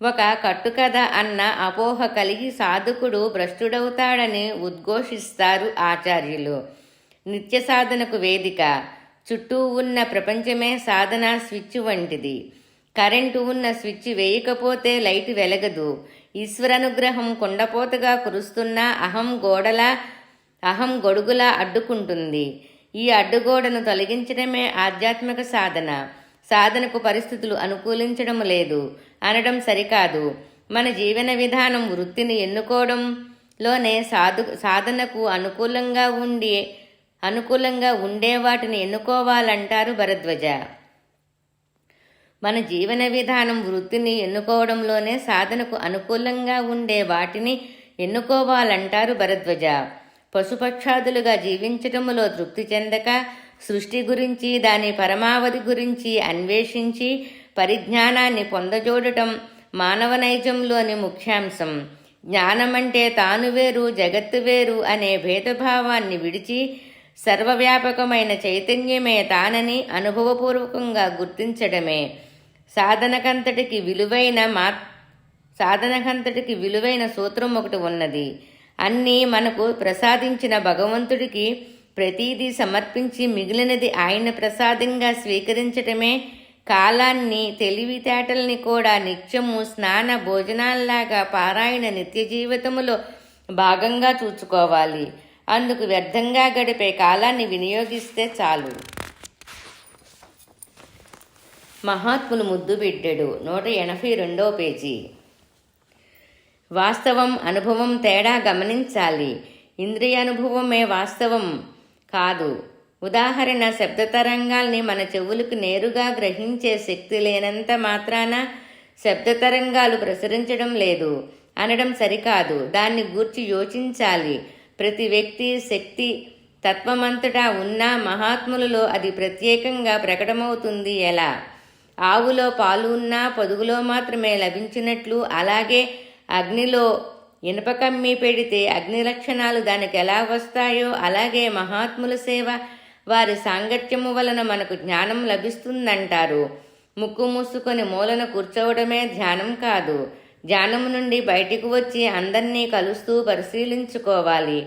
ఒక కట్టుకథ అన్న అపోహ కలిగి సాధకుడు భ్రష్టుడవుతాడని ఉద్ఘోషిస్తారు ఆచార్యులు. నిత్య సాధనకు వేదిక. చుట్టూ ఉన్న ప్రపంచమే సాధన స్విచ్ వంటిది. కరెంటు ఉన్న స్విచ్ వేయకపోతే లైట్ వెలగదు. ఈశ్వరానుగ్రహం కుండపోతగా కురుస్తున్నా అహం గొడుగులా అడ్డుకుంటుంది. ఈ అడ్డుగోడను తొలగించడమే ఆధ్యాత్మిక సాధన. సాధనకు పరిస్థితులు అనుకూలించడం లేదు అనడం సరికాదు. మన జీవన విధానం వృత్తిని ఎన్నుకోవడంలోనే సాధనకు అనుకూలంగా ఉండే వాటిని ఎన్నుకోవాలంటారు భరద్వాజ. మన జీవన విధానం వృత్తిని ఎన్నుకోవడంలోనే సాధనకు అనుకూలంగా ఉండే వాటిని ఎన్నుకోవాలంటారు భరద్వాజ. పశుపక్షాదులుగా జీవించటములో తృప్తి చెందక సృష్టి గురించి దాని పరమావధి గురించి అన్వేషించి పరిజ్ఞానాన్ని పొందజోడటం మానవ నైజంలోని ముఖ్యాంశం. జ్ఞానమంటే తాను వేరు జగత్తు వేరు అనే భేదభావాన్ని విడిచి సర్వవ్యాపకమైన చైతన్యమే తానని అనుభవపూర్వకంగా గుర్తించడమే. సాధనకంతటికి విలువైన సూత్రం ఒకటి ఉన్నది. అన్నీ మనకు ప్రసాదించిన భగవంతుడికి ప్రతీదీ సమర్పించి మిగిలినది ఆయన ప్రసాదంగా స్వీకరించటమే. కాలాన్ని తెలివితేటల్ని కూడా నిత్యము స్నాన భోజనాల్లాగా పారాయణ నిత్య జీవితములో భాగంగా చూసుకోవాలి. అందుకు వ్యర్థంగా గడిపే కాలాన్ని వినియోగిస్తే చాలు. మహాత్ములు ముద్దు బిడ్డడు 182వ పేజీ. వాస్తవం అనుభవం తేడా గమనించాలి. ఇంద్రియానుభవమే వాస్తవం కాదు. ఉదాహరణ, శబ్ద తరంగాల్ని మన చెవులకు నేరుగా గ్రహించే శక్తి లేనంత మాత్రాన శబ్ద తరంగాలు ప్రసరించడం లేదు అనడం సరికాదు. దాన్ని గూర్చి యోచించాలి. ప్రతి వ్యక్తి శక్తి తత్వమంతటా ఉన్న మహాత్ములలో అది ప్రత్యేకంగా ప్రకటమవుతుంది ఎలా? ఆవులో పాలు ఉన్నా పొదుగులో మాత్రమే లభించినట్లు అలాగే అగ్నిలో ఇనుపకమ్మి పెడితే అగ్ని లక్షణాలు దానికి ఎలా వస్తాయో అలాగే మహాత్ముల సేవ వారి సాంగత్యము వలన మనకు జ్ఞానం లభిస్తుందంటారు. ముక్కు మూసుకొని మూలన కూర్చోవడమే ధ్యానం కాదు. ధ్యానం నుండి బయటికి వచ్చి అందరినీ కలుస్తూ పరిశీలించుకోవాలి.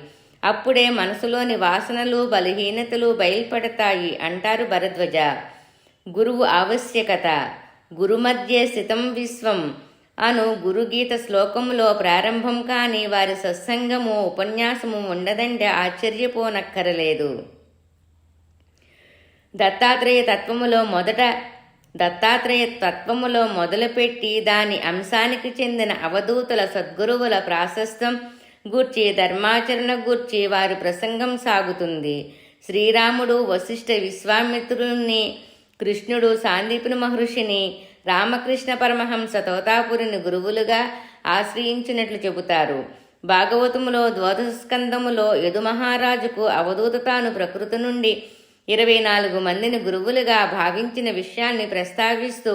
అప్పుడే మనసులోని వాసనలు బలహీనతలు బయల్పడతాయి అంటారు భరద్వాజ. గురువు ఆవశ్యకత. గురు మధ్య స్థితం విశ్వం అను గురుగీత శ్లోకములో ప్రారంభం కాని వారి సత్సంగము ఉపన్యాసము ఉండదంటే ఆశ్చర్యపోనక్కరలేదు. దత్తాత్రేయ తత్వములో మొదలుపెట్టి దాని అంశానికి చెందిన అవధూతుల సద్గురువుల ప్రాశస్త్యం గూర్చి ధర్మాచరణ గూర్చి వారి ప్రసంగం సాగుతుంది. శ్రీరాముడు వశిష్ఠ విశ్వామిత్రుని, కృష్ణుడు సాందీపుని మహర్షిని, రామకృష్ణ పరమహంస తోతాపురిని గురువులుగా ఆశ్రయించినట్లు చెబుతారు. భాగవతములో ద్వాదశ స్కందములో యదుమహారాజుకు అవధూత తాను ప్రకృతి నుండి 24 మందిని గురువులుగా భావించిన విషయాన్ని ప్రస్తావిస్తూ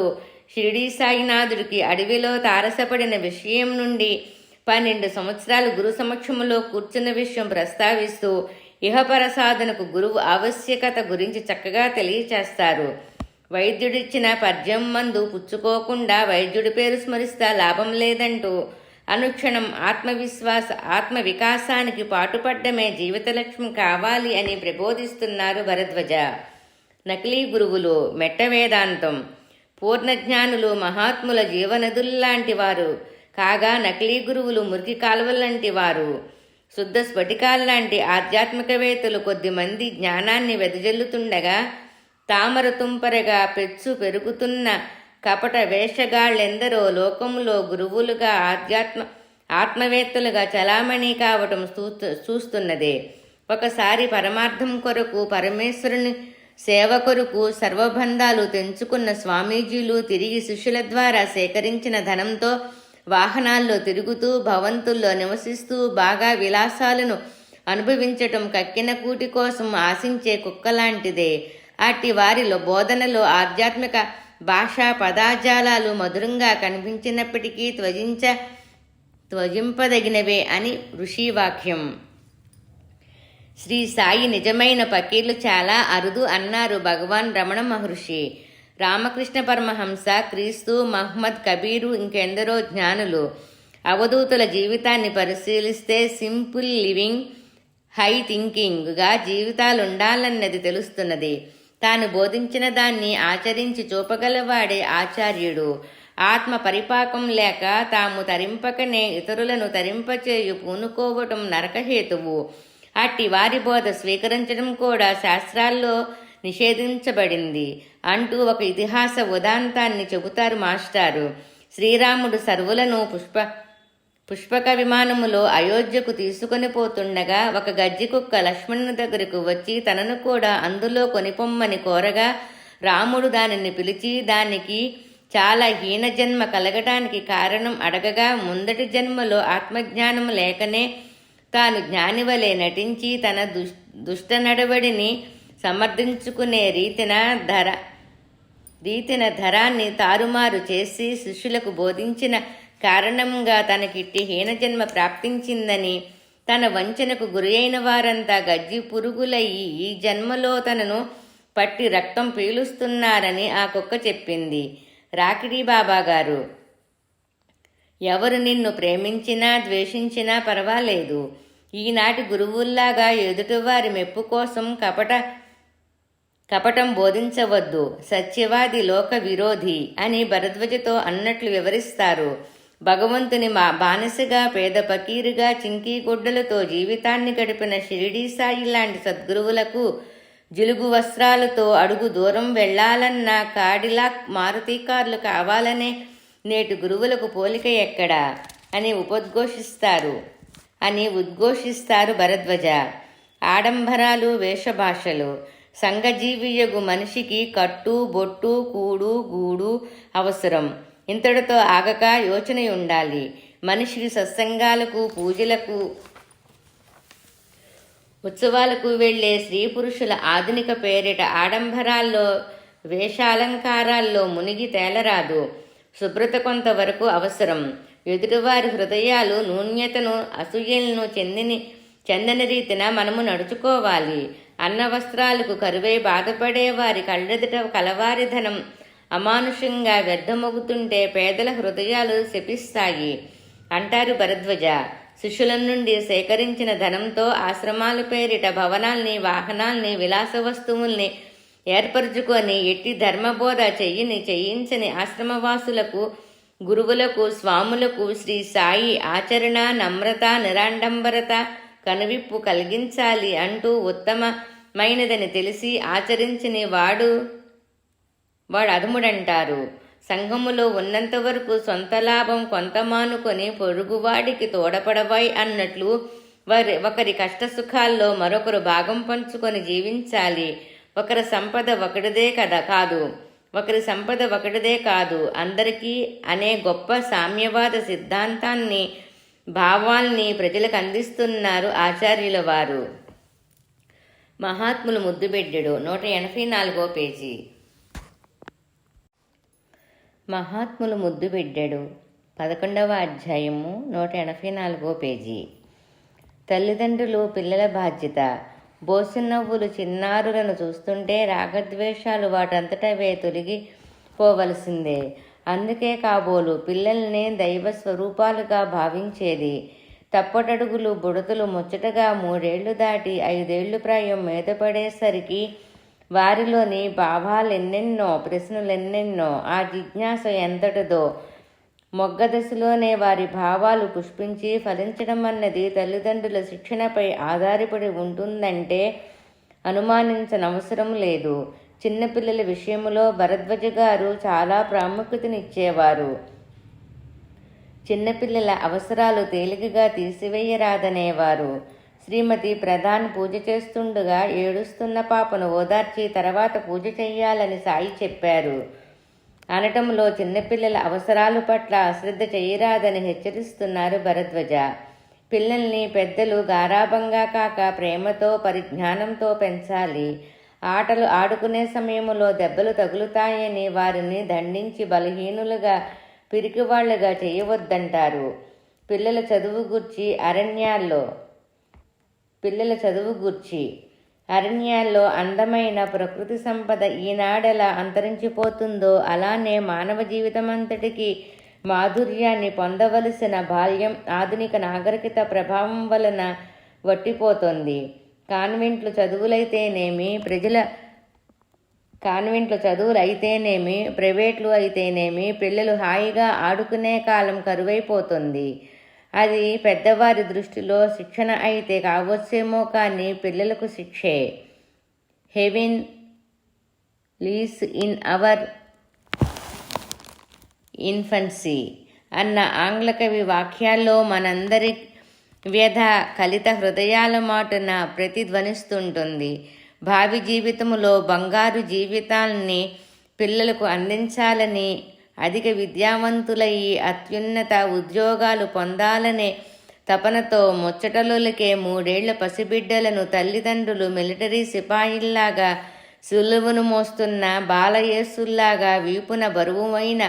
షిరిడీ సాయినాథుడికి అడవిలో తారసపడిన విషయం నుండి 12 సంవత్సరాలు గురు సమక్షములో కూర్చున్న విషయం ప్రస్తావిస్తూ ఇహపర సాధనకు గురువు ఆవశ్యకత గురించి చక్కగా తెలియచేస్తారు. వైద్యుడిచ్చిన పర్జం మందు పుచ్చుకోకుండా వైద్యుడి పేరు స్మరిస్తా లాభం లేదంటూ అనుక్షణం ఆత్మ వికాసానికి పాటుపడ్డమే జీవిత లక్ష్యం కావాలి అని ప్రబోధిస్తున్నారు భరద్వాజ. నకిలీ గురువులు మెట్ట వేదాంతం. పూర్ణజ్ఞానులు మహాత్ముల జీవనదుల్లాంటి వారు కాగా నకిలీ గురువులు మురికి కాలువల్లాంటి వారు. శుద్ధ స్ఫటికాల్లాంటి ఆధ్యాత్మికవేత్తలు కొద్దిమంది జ్ఞానాన్ని వెదజల్లుతుండగా తామర తుంపరగా పెరుగుతున్న కపట వేషగాళ్లెందరో లోకములో గురువులుగా ఆత్మవేత్తలుగా చలామణి కావటం చూస్తున్నదే. ఒకసారి పరమార్థం కొరకు పరమేశ్వరుని సేవ కొరకు సర్వబంధాలు తెంచుకున్న స్వామీజీలు తిరిగి శిష్యుల ద్వారా సేకరించిన ధనంతో వాహనాల్లో తిరుగుతూ భవంతుల్లో నివసిస్తూ బాగా విలాసాలను అనుభవించటం కక్కిన కూటి కోసం ఆశించే కుక్కలాంటిదే. అట్టి వారిలో బోధనలో ఆధ్యాత్మిక భాషా పదాజాలాలు మధురంగా కనిపించినప్పటికీ త్వజింపదగినవే అని ఋషివాక్యం. శ్రీ సాయి నిజమైన పకీర్లు చాలా అరుదు అన్నారు భగవాన్ రమణ మహర్షి. రామకృష్ణ పరమహంస, క్రీస్తు, మహ్మద్, కబీరు, ఇంకెందరో జ్ఞానులు అవధూతుల జీవితాన్ని పరిశీలిస్తే సింపుల్ లివింగ్, హై థింకింగ్గా జీవితాలుండాలన్నది తెలుస్తున్నది. తాను బోధించిన దాన్ని ఆచరించి చూపగలవాడే ఆచార్యుడు. ఆత్మ పరిపాకం లేక తాము తరింపకనే ఇతరులను తరింపచేయు పూనుకోవటం నరకహేతువు. అట్టి వారి బోధ స్వీకరించడం కూడా శాస్త్రాల్లో నిషేధించబడింది అంటూ ఒక ఇతిహాస ఉదాంతాన్ని చెబుతారు మాస్టారు. శ్రీరాముడు సర్వులను పుష్పక విమానములో అయోధ్యకు తీసుకొని పోతుండగా ఒక గజ్జి కుక్క లక్ష్మణుని దగ్గరకు వచ్చి తనను కూడా అందులో కొనిపొమ్మని కోరగా రాముడు దానిని పిలిచి దానికి చాలా హీన జన్మ కలగటానికి కారణం అడగగా ముందటి జన్మలో ఆత్మజ్ఞానం లేకనే తాను జ్ఞానివలే నటించి తన దుష్ట నడవడిని సమర్థించుకునే రీతిన ధరాన్ని తారుమారు చేసి శిష్యులకు బోధించిన కారణంగా తనకిట్టి హీనజన్మ ప్రాప్తించిందని, తన వంచనకు గురి అయిన వారంతా గజ్జి పురుగులయ్యి ఈ జన్మలో తనను పట్టి రక్తం పీలుస్తున్నారని ఆ కుక్క చెప్పింది. రాకిడీ బాబాగారు, ఎవరు నిన్ను ప్రేమించినా ద్వేషించినా పర్వాలేదు, ఈనాటి గురువుల్లాగా ఎదుటివారి మెప్పు కోసం కపటం బోధించవద్దు, సత్యవాది లోక విరోధి అని భరద్వజతో అన్నట్లు వివరిస్తారు. భగవంతుని బానిసగా పేద పకీరుగా చింకీ గుడ్డలతో జీవితాన్ని గడిపిన షిరిడీ సాయి లాంటి సద్గురువులకు జిలుగు వస్త్రాలతో అడుగు దూరం వెళ్లాలన్న కాడిలాక్ మారుతి కార్లు కావాలనే నేటి గురువులకు పోలిక ఎక్కడా అని ఉద్ఘోషిస్తారు భరద్వజ. ఆడంబరాలు, వేషభాషలు సంఘజీవియగు మనిషికి కట్టు, బొట్టు, కూడు, గూడు అవసరం. ఇంతటితో ఆగక యోచనయుండాలి. మనిషికి సత్సంగాలకు, పూజలకు, ఉత్సవాలకు వెళ్లే స్త్రీ పురుషుల ఆధునిక పేరిట ఆడంబరాల్లో, వేషాలంకారాల్లో మునిగి తేలరాదు. శుభ్రత కొంతవరకు అవసరం. ఎదుటివారి హృదయాలు న్యూన్యతను, అసూయలను చెందని రీతిన మనము నడుచుకోవాలి. అన్న వస్త్రాలకు కరువై బాధపడేవారి కళ్ళెదుట కలవారిధనం అమానుషంగా వ్యర్థమొగుతుంటే పేదల హృదయాలు శపిస్తాయి అంటారు భరద్వజ. శిష్యుల నుండి సేకరించిన ధనంతో ఆశ్రమాల పేరిట భవనాల్ని, వాహనాల్ని, విలాస వస్తువుల్ని ఏర్పరచుకొని ఎట్టి ధర్మబోధ చేయించని ఆశ్రమవాసులకు, గురువులకు, స్వాములకు శ్రీ సాయి ఆచరణ, నమ్రత, నిరాడంబరత, కనువిప్పు కలిగించాలి అంటూ ఉత్తమమైనదని తెలిసి ఆచరించని వాడు అధముడంటారు. సంఘములో ఉన్నంత వరకు సొంత లాభం కొంత మానుకొని పొరుగువాడికి తోడపడవాయి అన్నట్లు ఒకరి కష్టసుఖాల్లో మరొకరు భాగం పంచుకొని జీవించాలి. ఒకరి సంపద ఒకటిదే కాదు అందరికీ అనే గొప్ప సామ్యవాద సిద్ధాంతాన్ని, భావాల్ని ప్రజలకు అందిస్తున్నారు ఆచార్యుల వారు. మహాత్ములు ముద్దుబిడ్డెడు 184వ పేజీ. మహాత్ములు ముద్దుబిడ్డెడు 11వ అధ్యాయము 184వ పేజీ. తల్లిదండ్రులు పిల్లల బాధ్యత. బోసినవ్వులు చిన్నారులను చూస్తుంటే రాగద్వేషాలు వాటంతటవే తొలగిపోవలసిందే. అందుకే కాబోలు పిల్లల్ని దైవ స్వరూపాలుగా భావించేది. తప్పటడుగులు, బుడతలు ముచ్చటగా 3 ఏళ్లు దాటి 5 ఏళ్లు ప్రాయం మీద పడేసరికి వారిలోని భావాలెన్నెన్నో, ప్రశ్నలెన్నెన్నో, ఆ జిజ్ఞాస ఎంతటిదో. మొగ్గ దశలోనే వారి భావాలు పుష్పించి ఫలించడం అన్నది తల్లిదండ్రుల శిక్షణపై ఆధారపడి ఉంటుందంటే అనుమానించనవసరం లేదు. చిన్నపిల్లల విషయంలో భరద్వజ గారు చాలా ప్రాముఖ్యతనిచ్చేవారు. చిన్నపిల్లల అవసరాలు తేలికగా తీసివేయరాదనేవారు. శ్రీమతి ప్రధాన్ పూజ చేస్తుండగా ఏడుస్తున్న పాపను ఓదార్చి తర్వాత పూజ చెయ్యాలని సాయి చెప్పారు అనటంలో చిన్నపిల్లల అవసరాల పట్ల అశ్రద్ధ చేయరాదని హెచ్చరిస్తున్నారు భరద్వజ. పిల్లల్ని పెద్దలు గారాబంగా కాక ప్రేమతో, పరిజ్ఞానంతో పెంచాలి. ఆటలు ఆడుకునే సమయంలో దెబ్బలు తగులుతాయని వారిని దండించి బలహీనులుగా, పిరికివాళ్లుగా చేయవద్దంటారు. పిల్లల చదువు గుర్చి పిల్లల చదువు గూర్చి. అరణ్యాల్లో అందమైన ప్రకృతి సంపద ఈనాడెలా అంతరించిపోతుందో అలానే మానవ జీవితమంతటికీ మాధుర్యాన్ని పొందవలసిన బాల్యం ఆధునిక నాగరికత ప్రభావం వలన వట్టిపోతోంది. కాన్వెంట్లు చదువులు అయితేనేమి ప్రైవేట్లు అయితేనేమి పిల్లలు హాయిగా ఆడుకునే కాలం కరువైపోతుంది. అది పెద్దవారి దృష్టిలో శిక్షణ అయితే కావచ్చేమో కానీ పిల్లలకు శిక్షే. హెవెన్ లీవ్స్ ఇన్ అవర్ ఇన్ఫెన్సీ అన్న ఆంగ్ల కవి వాక్యాల్లో మనందరి వ్యధ కలిత హృదయాల మాటున ప్రతిధ్వనిస్తుంటుంది. భావి జీవితములో బంగారు జీవితాల్ని పిల్లలకు అందించాలని, అధిక విద్యావంతులయ్యి అత్యున్నత ఉద్యోగాలు పొందాలనే తపనతో ముచ్చటలులకే 3 ఏళ్ల పసిబిడ్డలను తల్లిదండ్రులు మిలిటరీ సిపాయిల్లాగా సులువును మోస్తున్న బాలయేసుల్లాగా వీపున బరువుమైన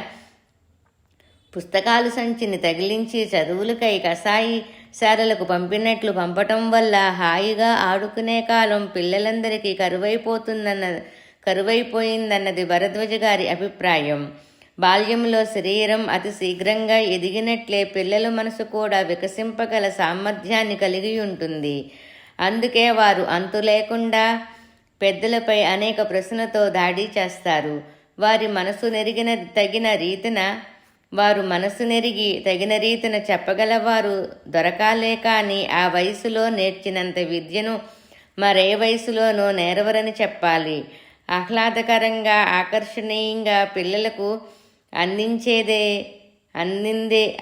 పుస్తకాలు సంచిని తగిలించి చదువులకై కసాయి శాలలకు పంపినట్లు పంపటం వల్ల హాయిగా ఆడుకునే కాలం పిల్లలందరికీ కరువైపోయిందన్నది భరద్వాజ గారి అభిప్రాయం. బాల్యంలో శరీరం అతి శీఘ్రంగా ఎదిగినట్లే పిల్లల మనసు కూడా వికసింపగల సామర్థ్యాన్ని కలిగి ఉంటుంది. అందుకే వారు అంతు లేకుండా పెద్దలపై అనేక ప్రశ్నలతో దాడి చేస్తారు. వారు మనసు నెరిగి తగిన రీతిన చెప్పగలవారు దొరకాలే కానీ ఆ వయసులో నేర్చినంత విద్యను మరే వయసులోనూ నేర్వరని చెప్పాలి. ఆహ్లాదకరంగా ఆకర్షణీయంగా పిల్లలకు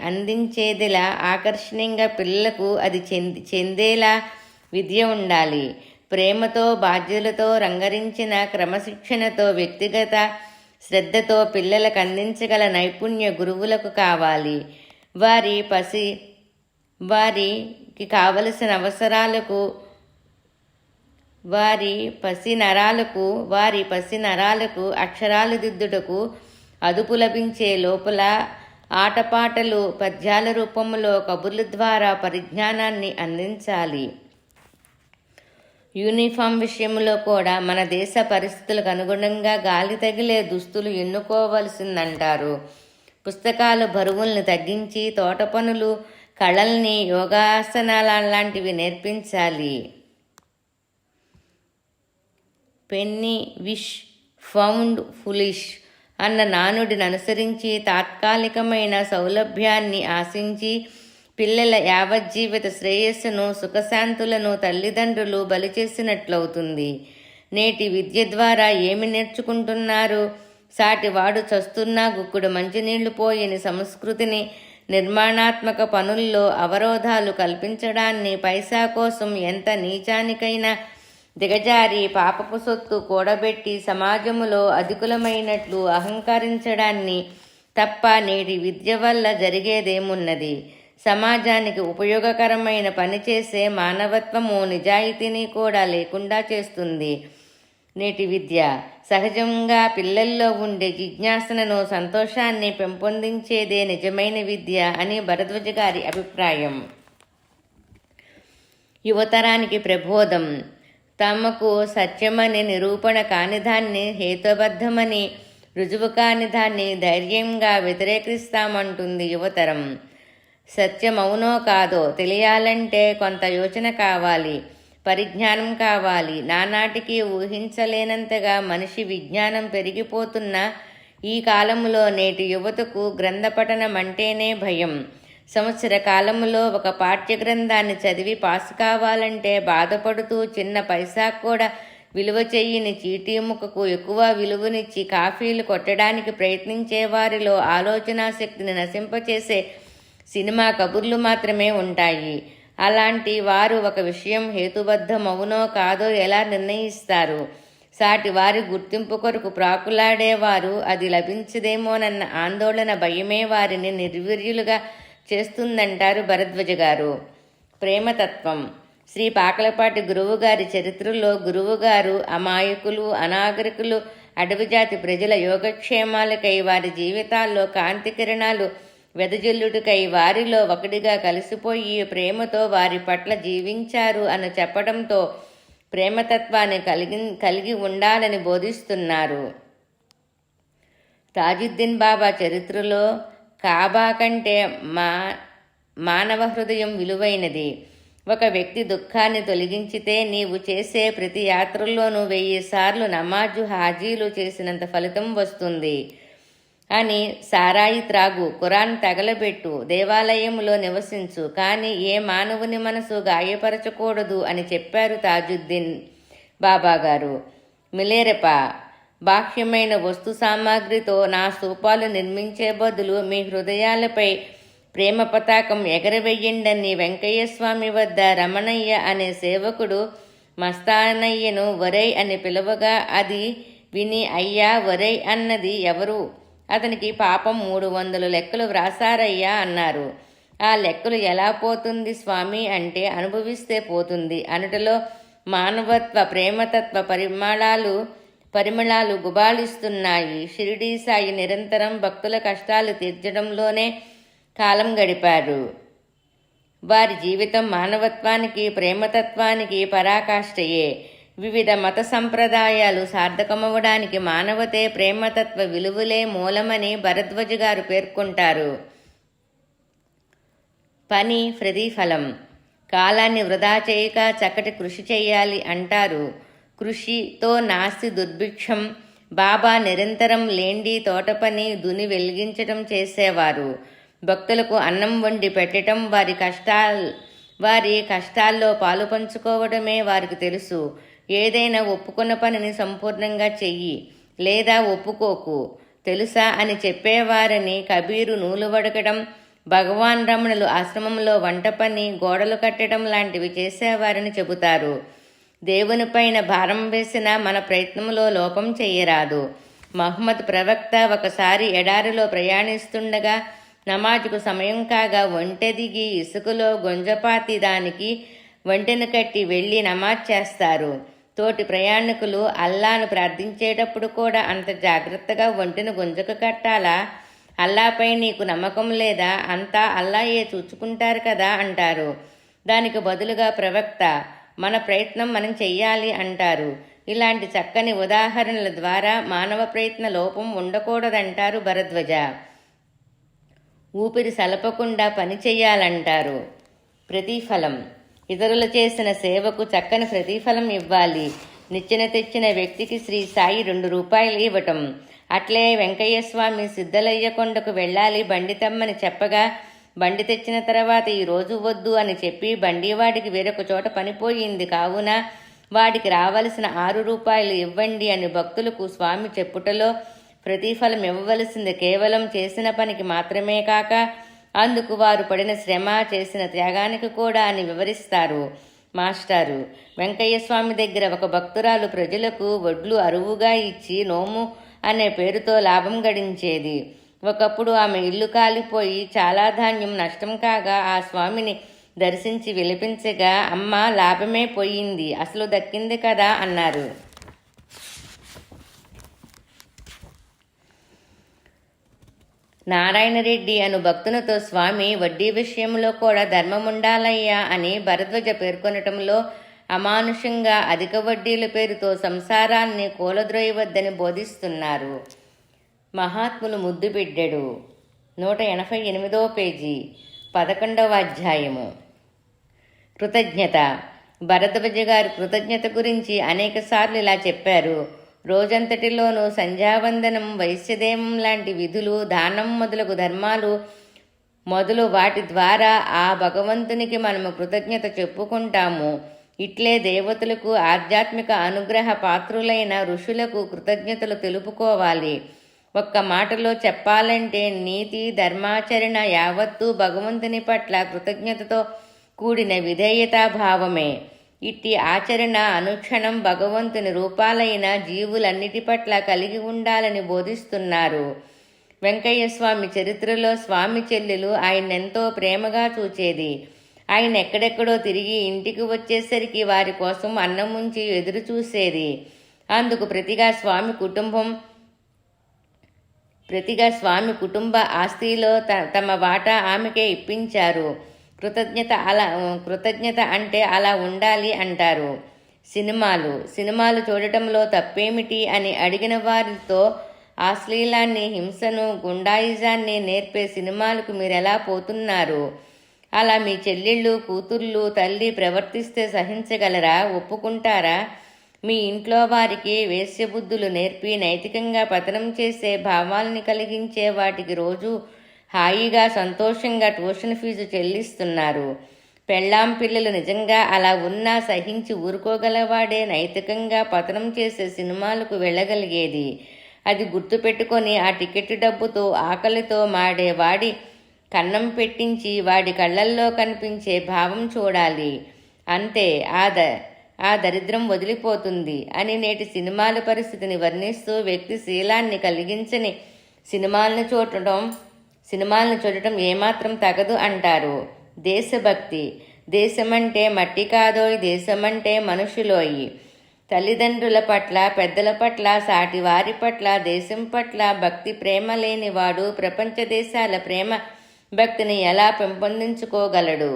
అందించేదిలా ఆకర్షణీయంగా పిల్లలకు అది చెందేలా విద్య ఉండాలి. ప్రేమతో బాధ్యతలతో రంగరించిన క్రమశిక్షణతో వ్యక్తిగత శ్రద్ధతో పిల్లలకు అందించగల నైపుణ్య గురువులకు కావాలి. వారికి కావలసిన అవసరాలకు వారి పసి నరాలకు అక్షరాలు దిద్దుటకు అదుపు లభించే లోపల ఆటపాటలు పద్యాల రూపంలో కబుర్ల ద్వారా పరిజ్ఞానాన్ని అందించాలి. యూనిఫామ్ విషయంలో కూడా మన దేశ పరిస్థితులకు అనుగుణంగా గాలి తగిలే దుస్తులు ఎన్నుకోవలసిందంటారు. పుస్తకాలు బరువుల్ని తగ్గించి తోట పనులు, కళల్ని, యోగాసనాల లాంటివి నేర్పించాలి. పెన్నీ విష్ ఫౌండ్ ఫులిష్ అన్న నానుడిని అనుసరించి తాత్కాలికమైన సౌలభ్యాన్ని ఆశించి పిల్లల యావజ్జీవిత శ్రేయస్సును సుఖశాంతులను తల్లిదండ్రులు బలిచేసినట్లవుతుంది. నేటి విద్య ద్వారా ఏమి నేర్చుకుంటున్నారు? సాటివాడు చస్తున్నా గుక్కుడు మంచినీళ్లు పోయని సంస్కృతిని, నిర్మాణాత్మక పనుల్లో అవరోధాలు కల్పించడాన్ని, పైసా కోసం ఎంత నీచానికైనా దిగజారి పాపపు సొత్తు కూడబెట్టి సమాజములో అధికులమైనట్లు అహంకరించడాన్ని తప్ప నేటి విద్య వల్ల జరిగేదేమున్నది? సమాజానికి ఉపయోగకరమైన పనిచేసే మానవత్వము, నిజాయితీని కూడా లేకుండా చేస్తుంది. నేటి విద్య సహజంగా పిల్లల్లో ఉండే జిజ్ఞాసను, సంతోషాన్ని పెంపొందించేదే నిజమైన విద్య అని భరద్వాజ గారి అభిప్రాయం. యువతరానికి ప్రబోధం. తమకు సత్యమని నిరూపణ కానిదాన్ని, హేతుబద్ధమని రుజువు కానిదాన్ని ధైర్యంగా వ్యతిరేకిస్తామంటుంది యువతరం. సత్యమవునో కాదో తెలియాలంటే కొంత యోచన కావాలి, పరిజ్ఞానం కావాలి. నానాటికి ఊహించలేనంతగా మనిషి విజ్ఞానం పెరిగిపోతున్న ఈ కాలంలో నేటి యువతకు గ్రంథపఠనం అంటేనే భయం. సంవత్సర కాలంలో ఒక పాఠ్య గ్రంథాన్ని చదివి పాసు కావాలంటే బాధపడుతూ చిన్న పైసా కూడా విలువ చెయ్యని చీటీ ముక్కకు ఎక్కువ విలువనిచ్చి కాఫీలు కొట్టడానికి ప్రయత్నించే వారిలో ఆలోచనా శక్తిని నశింపచేసే సినిమా కబుర్లు మాత్రమే ఉంటాయి. అలాంటి వారు ఒక విషయం హేతుబద్ధమవునో కాదో ఎలా నిర్ణయిస్తారు? సాటి వారి గుర్తింపు కొరకు ప్రాకులాడేవారు అది లభించదేమోనన్న ఆందోళన, భయమే వారిని నిర్వీర్యులుగా చేస్తుందంటారు భరద్వాజ గారు. ప్రేమతత్వం. శ్రీ పాకలపాటి గురువుగారి చరిత్రలో గురువుగారు అమాయకులు, అనాగరికులు, అడవిజాతి ప్రజల యోగక్షేమాలకై వారి జీవితాల్లో కాంతి కిరణాలు వెదజల్లుటకై వారిలో ఒకటిగా కలిసిపోయి ప్రేమతో వారి పట్ల జీవించారు అని చెప్పడంతో ప్రేమతత్వాన్ని కలిగి ఉండాలని బోధిస్తున్నారు. తాజుద్దీన్ బాబా చరిత్రలో కాబా కంటే మానవ హృదయం విలువైనది. ఒక వ్యక్తి దుఃఖాన్ని తొలగించితే నీవు చేసే ప్రతి యాత్రల్లోనూ 1000 సార్లు నమాజు హాజీలు చేసినంత ఫలితం వస్తుంది అని. సారాయి త్రాగు, ఖురాన్ తగలబెట్టు, దేవాలయంలో నివసించు, కానీ ఏ మానవుని మనసు గాయపరచకూడదు అని చెప్పారు తాజుద్దీన్ బాబా గారు. మిలేరెప బాహ్యమైన వస్తు సామాగ్రితో నా స్తూపాలు నిర్మించే బదులు మీ హృదయాలపై ప్రేమ పతాకం ఎగరవేయండని వెంకయ్య స్వామి వద్ద రమణయ్య అనే సేవకుడు మస్తానయ్యను వరై అని పిలవగా అది విని, అయ్యా వరై అన్నది ఎవరు? అతనికి పాపం 300 లెక్కలు వ్రాసారయ్యా అన్నారు. ఆ లెక్కలు ఎలా పోతుంది స్వామి అంటే, అనుభవిస్తే పోతుంది అనుటలో మానవత్వ ప్రేమతత్వ పరిమళాలు గుబాళిస్తున్నాయి. షిరిడీ సాయి నిరంతరం భక్తుల కష్టాలు తీర్చడంలోనే కాలం గడిపారు. వారి జీవితం మానవత్వానికి ప్రేమతత్వానికి పరాకాష్ఠయే. వివిధ మత సంప్రదాయాలు సార్థకమవడానికి మానవతే ప్రేమతత్వ విలువలే మూలమని భరద్వాజ గారు పేర్కొంటారు. పని ప్రతిఫలం. కాలాన్ని వృధా చేయక చక్కటి కృషి చేయాలి అంటారు. కృషితో నాస్తి దుర్భిక్షం. బాబా నిరంతరం లేండి తోటపని, దుని వెలిగించటం చేసేవారు. భక్తులకు అన్నం వండి పెట్టడం, వారి కష్టాల్లో పాలు పంచుకోవడమే వారికి తెలుసు. ఏదైనా ఒప్పుకున్న పనిని సంపూర్ణంగా చెయ్యి లేదా ఒప్పుకోకు తెలుసా అని చెప్పేవారని. కబీరు నూలు వడకడం, భగవాన్ రమణులు ఆశ్రమంలో వంట పని, గోడలు కట్టడం లాంటివి చేసేవారని చెబుతారు. దేవునిపైన భారం వేసిన మన ప్రయత్నంలో లోపం చెయ్యరాదు. మహమ్మద్ ప్రవక్త ఒకసారి ఎడారిలో ప్రయాణిస్తుండగా నమాజుకు సమయం కాగా ఒంటె దిగి ఇసుకలో గొంజపాతి దానికి ఒంటెను కట్టి వెళ్ళి నమాజ్ చేస్తారు. తోటి ప్రయాణికులు అల్లాను ప్రార్థించేటప్పుడు కూడా అంత జాగ్రత్తగా ఒంటెను గుంజకు కట్టాలా? అల్లాపై నీకు నమ్మకం లేదా? అంతా అల్లాయే చూచుకుంటారు కదా అంటారు. దానికి బదులుగా ప్రవక్త, మన ప్రయత్నం మనం చెయ్యాలి అంటారు. ఇలాంటి చక్కని ఉదాహరణల ద్వారా మానవ ప్రయత్న లోపం ఉండకూడదంటారు భరద్వాజ. ఊపిరి సలపకుండా పని చెయ్యాలంటారు. ప్రతిఫలం. ఇతరులు చేసిన సేవకు చక్కని ప్రతిఫలం ఇవ్వాలి. నిచ్చెన తెచ్చిన వ్యక్తికి శ్రీ సాయి 2 రూపాయలు ఇవ్వటం. అట్లే వెంకయ్యస్వామి సిద్ధలయ్య కొండకు వెళ్ళాలి బండి తెమ్మని చెప్పగా, బండి తెచ్చిన తర్వాత ఈ రోజు వద్దు అని చెప్పి బండివాడికి వేరొక చోట పనిపోయింది కావున వాడికి రావలసిన 6 రూపాయలు ఇవ్వండి అని భక్తులకు స్వామి చెప్పుటలో ప్రతిఫలం ఇవ్వవలసింది కేవలం చేసిన పనికి మాత్రమే కాక అందుకు వారు పడిన శ్రమ, చేసిన త్యాగానికి కూడా అని వివరిస్తారు మాస్టారు. వెంకయ్యస్వామి దగ్గర ఒక భక్తురాలు ప్రజలకు వడ్లు అరువుగా ఇచ్చి నోము అనే పేరుతో లాభం గడించేది. ఒకప్పుడు ఆమె ఇల్లు కాలిపోయి చాలా ధాన్యం నష్టం కాగా ఆ స్వామిని దర్శించి విలపించగా, అమ్మ లాభమే పోయింది, అసలు దక్కింది కదా అన్నారు. నారాయణరెడ్డి అను భక్తునితో స్వామి వడ్డీ విషయంలో కూడా ధర్మముండాలయ్యా అని భరద్వాజ పేర్కొనటంలో అమానుషంగా అధిక వడ్డీల పేరుతో సంసారాన్ని కూలద్రోయవద్దని బోధిస్తున్నారు. మహాత్ములు ముద్దుబిడ్డెడు 188వ పేజీ 11వ అధ్యాయము. కృతజ్ఞత. భరద్వాజ గారు కృతజ్ఞత గురించి అనేకసార్లు ఇలా చెప్పారు. రోజంతటిలోనూ సంధ్యావందనం, వైశ్యదేవం లాంటి విధులు, దానం మొదలగు ధర్మాలు మొదలు వాటి ద్వారా ఆ భగవంతునికి మనము కృతజ్ఞత చెప్పుకుంటాము. ఇట్లే దేవతలకు, ఆధ్యాత్మిక అనుగ్రహ పాత్రులైన ఋషులకు కృతజ్ఞతలు తెలుపుకోవాలి. ఒక్క మాటలో చెప్పాలంటే నీతి ధర్మాచరణ యావత్తూ భగవంతుని పట్ల కృతజ్ఞతతో కూడిన విధేయతాభావమే. ఇట్టి ఆచరణ అనుక్షణం భగవంతుని రూపాలైన జీవులన్నిటి పట్ల కలిగి ఉండాలని బోధిస్తున్నారు. వెంకయ్యస్వామి చరిత్రలో స్వామి చెల్లెలు ఆయన్నెంతో ప్రేమగా చూచేది. ఆయన ఎక్కడెక్కడో తిరిగి ఇంటికి వచ్చేసరికి వారి కోసం అన్నం ఉంచి ఎదురు చూసేది. అందుకు ప్రతిగా స్వామి కుటుంబం ప్రతిగా స్వామి కుటుంబ ఆస్తిలో తమ వాటా ఆమెకే ఇప్పించారు. కృతజ్ఞత అంటే అలా ఉండాలి అంటారు. సినిమాలు చూడటంలో తప్పేమిటి అని అడిగిన వారితో అశ్లీలాన్ని, హింసను, గుండాయిజాన్ని నేర్పే సినిమాలకు మీరెలా పోతున్నారు? అలా మీ చెల్లెళ్ళు, కూతుర్లు, తల్లి ప్రవర్తిస్తే సహించగలరా? ఒప్పుకుంటారా? మీ ఇంట్లో వారికి వేశ్యబుద్ధులు నేర్పి నైతికంగా పతనం చేసే భావాల్ని కలిగించే వాటికి రోజు హాయిగా సంతోషంగా ట్యూషన్ ఫీజు చెల్లిస్తున్నారు. పెళ్ళాం పిల్లలు నిజంగా అలా ఉన్నా సహించి ఊరుకోగలవాడే నైతికంగా పతనం చేసే సినిమాలకు వెళ్ళగలిగేది. అది గుర్తుపెట్టుకొని ఆ టికెట్ డబ్బుతో ఆకలితో వాడి కన్నం పెట్టించి వాడి కళ్ళల్లో కనిపించే భావం చూడాలి. అంతే ఆ దరిద్రం వదిలిపోతుంది అని నేటి సినిమాల పరిస్థితిని వర్ణిస్తూ వ్యక్తి శీలాన్ని కలిగించని సినిమాలను చూడటం ఏమాత్రం తగదు అంటారు. దేశభక్తి. దేశమంటే మట్టి కాదోయ్, దేశమంటే మనుషులోయి. తల్లిదండ్రుల పట్ల, పెద్దల పట్ల, సాటి వారి పట్ల, దేశం పట్ల భక్తి ప్రేమ లేనివాడు ప్రపంచ దేశాల ప్రేమ భక్తిని ఎలా పెంపొందించుకోగలడు?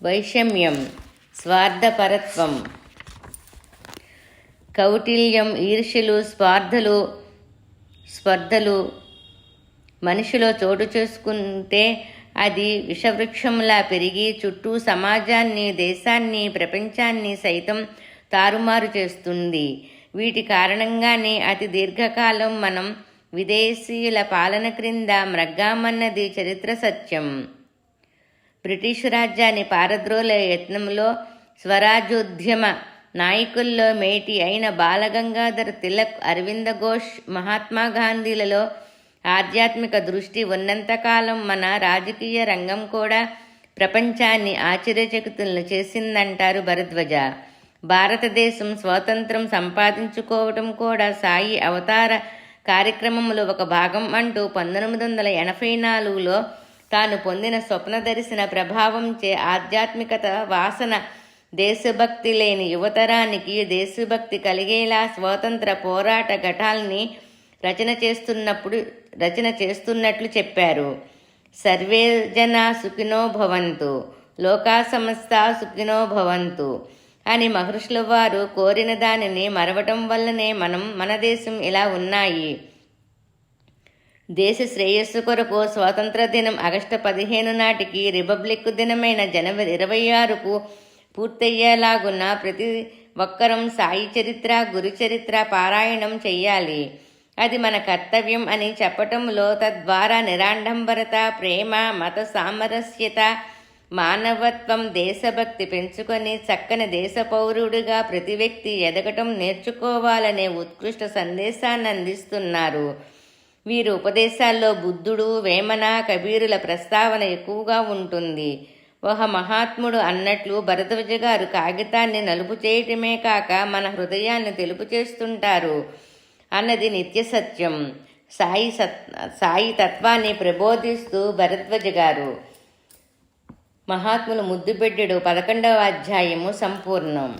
వైషమ్యం, స్వార్థపరత్వం, కౌటిల్యం, ఈర్ష్యలు, స్పర్ధలు మనిషిలో చోటు చేసుకుంటే అది విషవృక్షంలా పెరిగి చుట్టూ సమాజాన్ని, దేశాన్ని, ప్రపంచాన్ని సైతం తారుమారు చేస్తుంది. వీటి కారణంగానే అతి దీర్ఘకాలం మనం విదేశీయుల పాలన క్రింద మ్రగ్గామన్నది చరిత్ర సత్యం. బ్రిటిషు రాజ్యాన్ని పారద్రోలే యత్నంలో స్వరాజ్యోద్యమ నాయకుల్లో మేటి అయిన బాలగంగాధర్ తిలక్, అరవింద ఘోష్, మహాత్మా గాంధీలలో ఆధ్యాత్మిక దృష్టి ఉన్నంతకాలం మన రాజకీయ రంగం కూడా ప్రపంచాన్ని ఆశ్చర్యచకితులను చేసిందంటారు భరద్వాజ. భారతదేశం స్వాతంత్రం సంపాదించుకోవటం కూడా సాయి అవతార కార్యక్రమంలో ఒక భాగం అంటూ 1984లో తాను పొందిన స్వప్న దర్శన ప్రభావంచే ఆధ్యాత్మికత వాసన, దేశభక్తి లేని యువతరానికి దేశభక్తి కలిగేలా స్వాతంత్ర పోరాట ఘటాల్ని రచన చేస్తున్నట్లు చెప్పారు. సర్వే జనా సుఖినో భవంతు, లోకా సమస్తా సుఖినో భవంతు అని మహర్షుల వారు కోరిన దానిని మరవటం వల్లనే మన దేశం ఇలా ఉన్నాయి. దేశ శ్రేయస్సు కొరకు స్వాతంత్ర దినం ఆగస్టు 15 నాటికి, రిపబ్లిక్ దినమైన జనవరి 26కు పూర్తయ్యేలాగున్న ప్రతి ఒక్కరం సాయి చరిత్ర, గురు చరిత్ర పారాయణం చెయ్యాలి. అది మన కర్తవ్యం అని చెప్పటంలో తద్వారా నిరాడంబరత, ప్రేమ, మత సామరస్యత, మానవత్వం, దేశభక్తి పెంచుకొని చక్కని దేశ పౌరుడిగా ప్రతి వ్యక్తి ఎదగటం నేర్చుకోవాలనే ఉత్కృష్ట సందేశాన్ని అందిస్తున్నారు. వీరి ఉపదేశాల్లో బుద్ధుడు, వేమన, కబీరుల ప్రస్తావన ఎక్కువగా ఉంటుంది. ఒక మహాత్ముడు అన్నట్లు భరద్వాజ గారు కాగితాన్ని నలుపు చేయటమే కాక మన హృదయాన్ని తెలుపు చేస్తుంటారు అన్నది నిత్య సత్యం. సాయి తత్వాన్ని ప్రబోధిస్తూ భరద్వాజ గారు. మహాత్ములు ముద్దుబిడ్డడు 11వ అధ్యాయము సంపూర్ణం.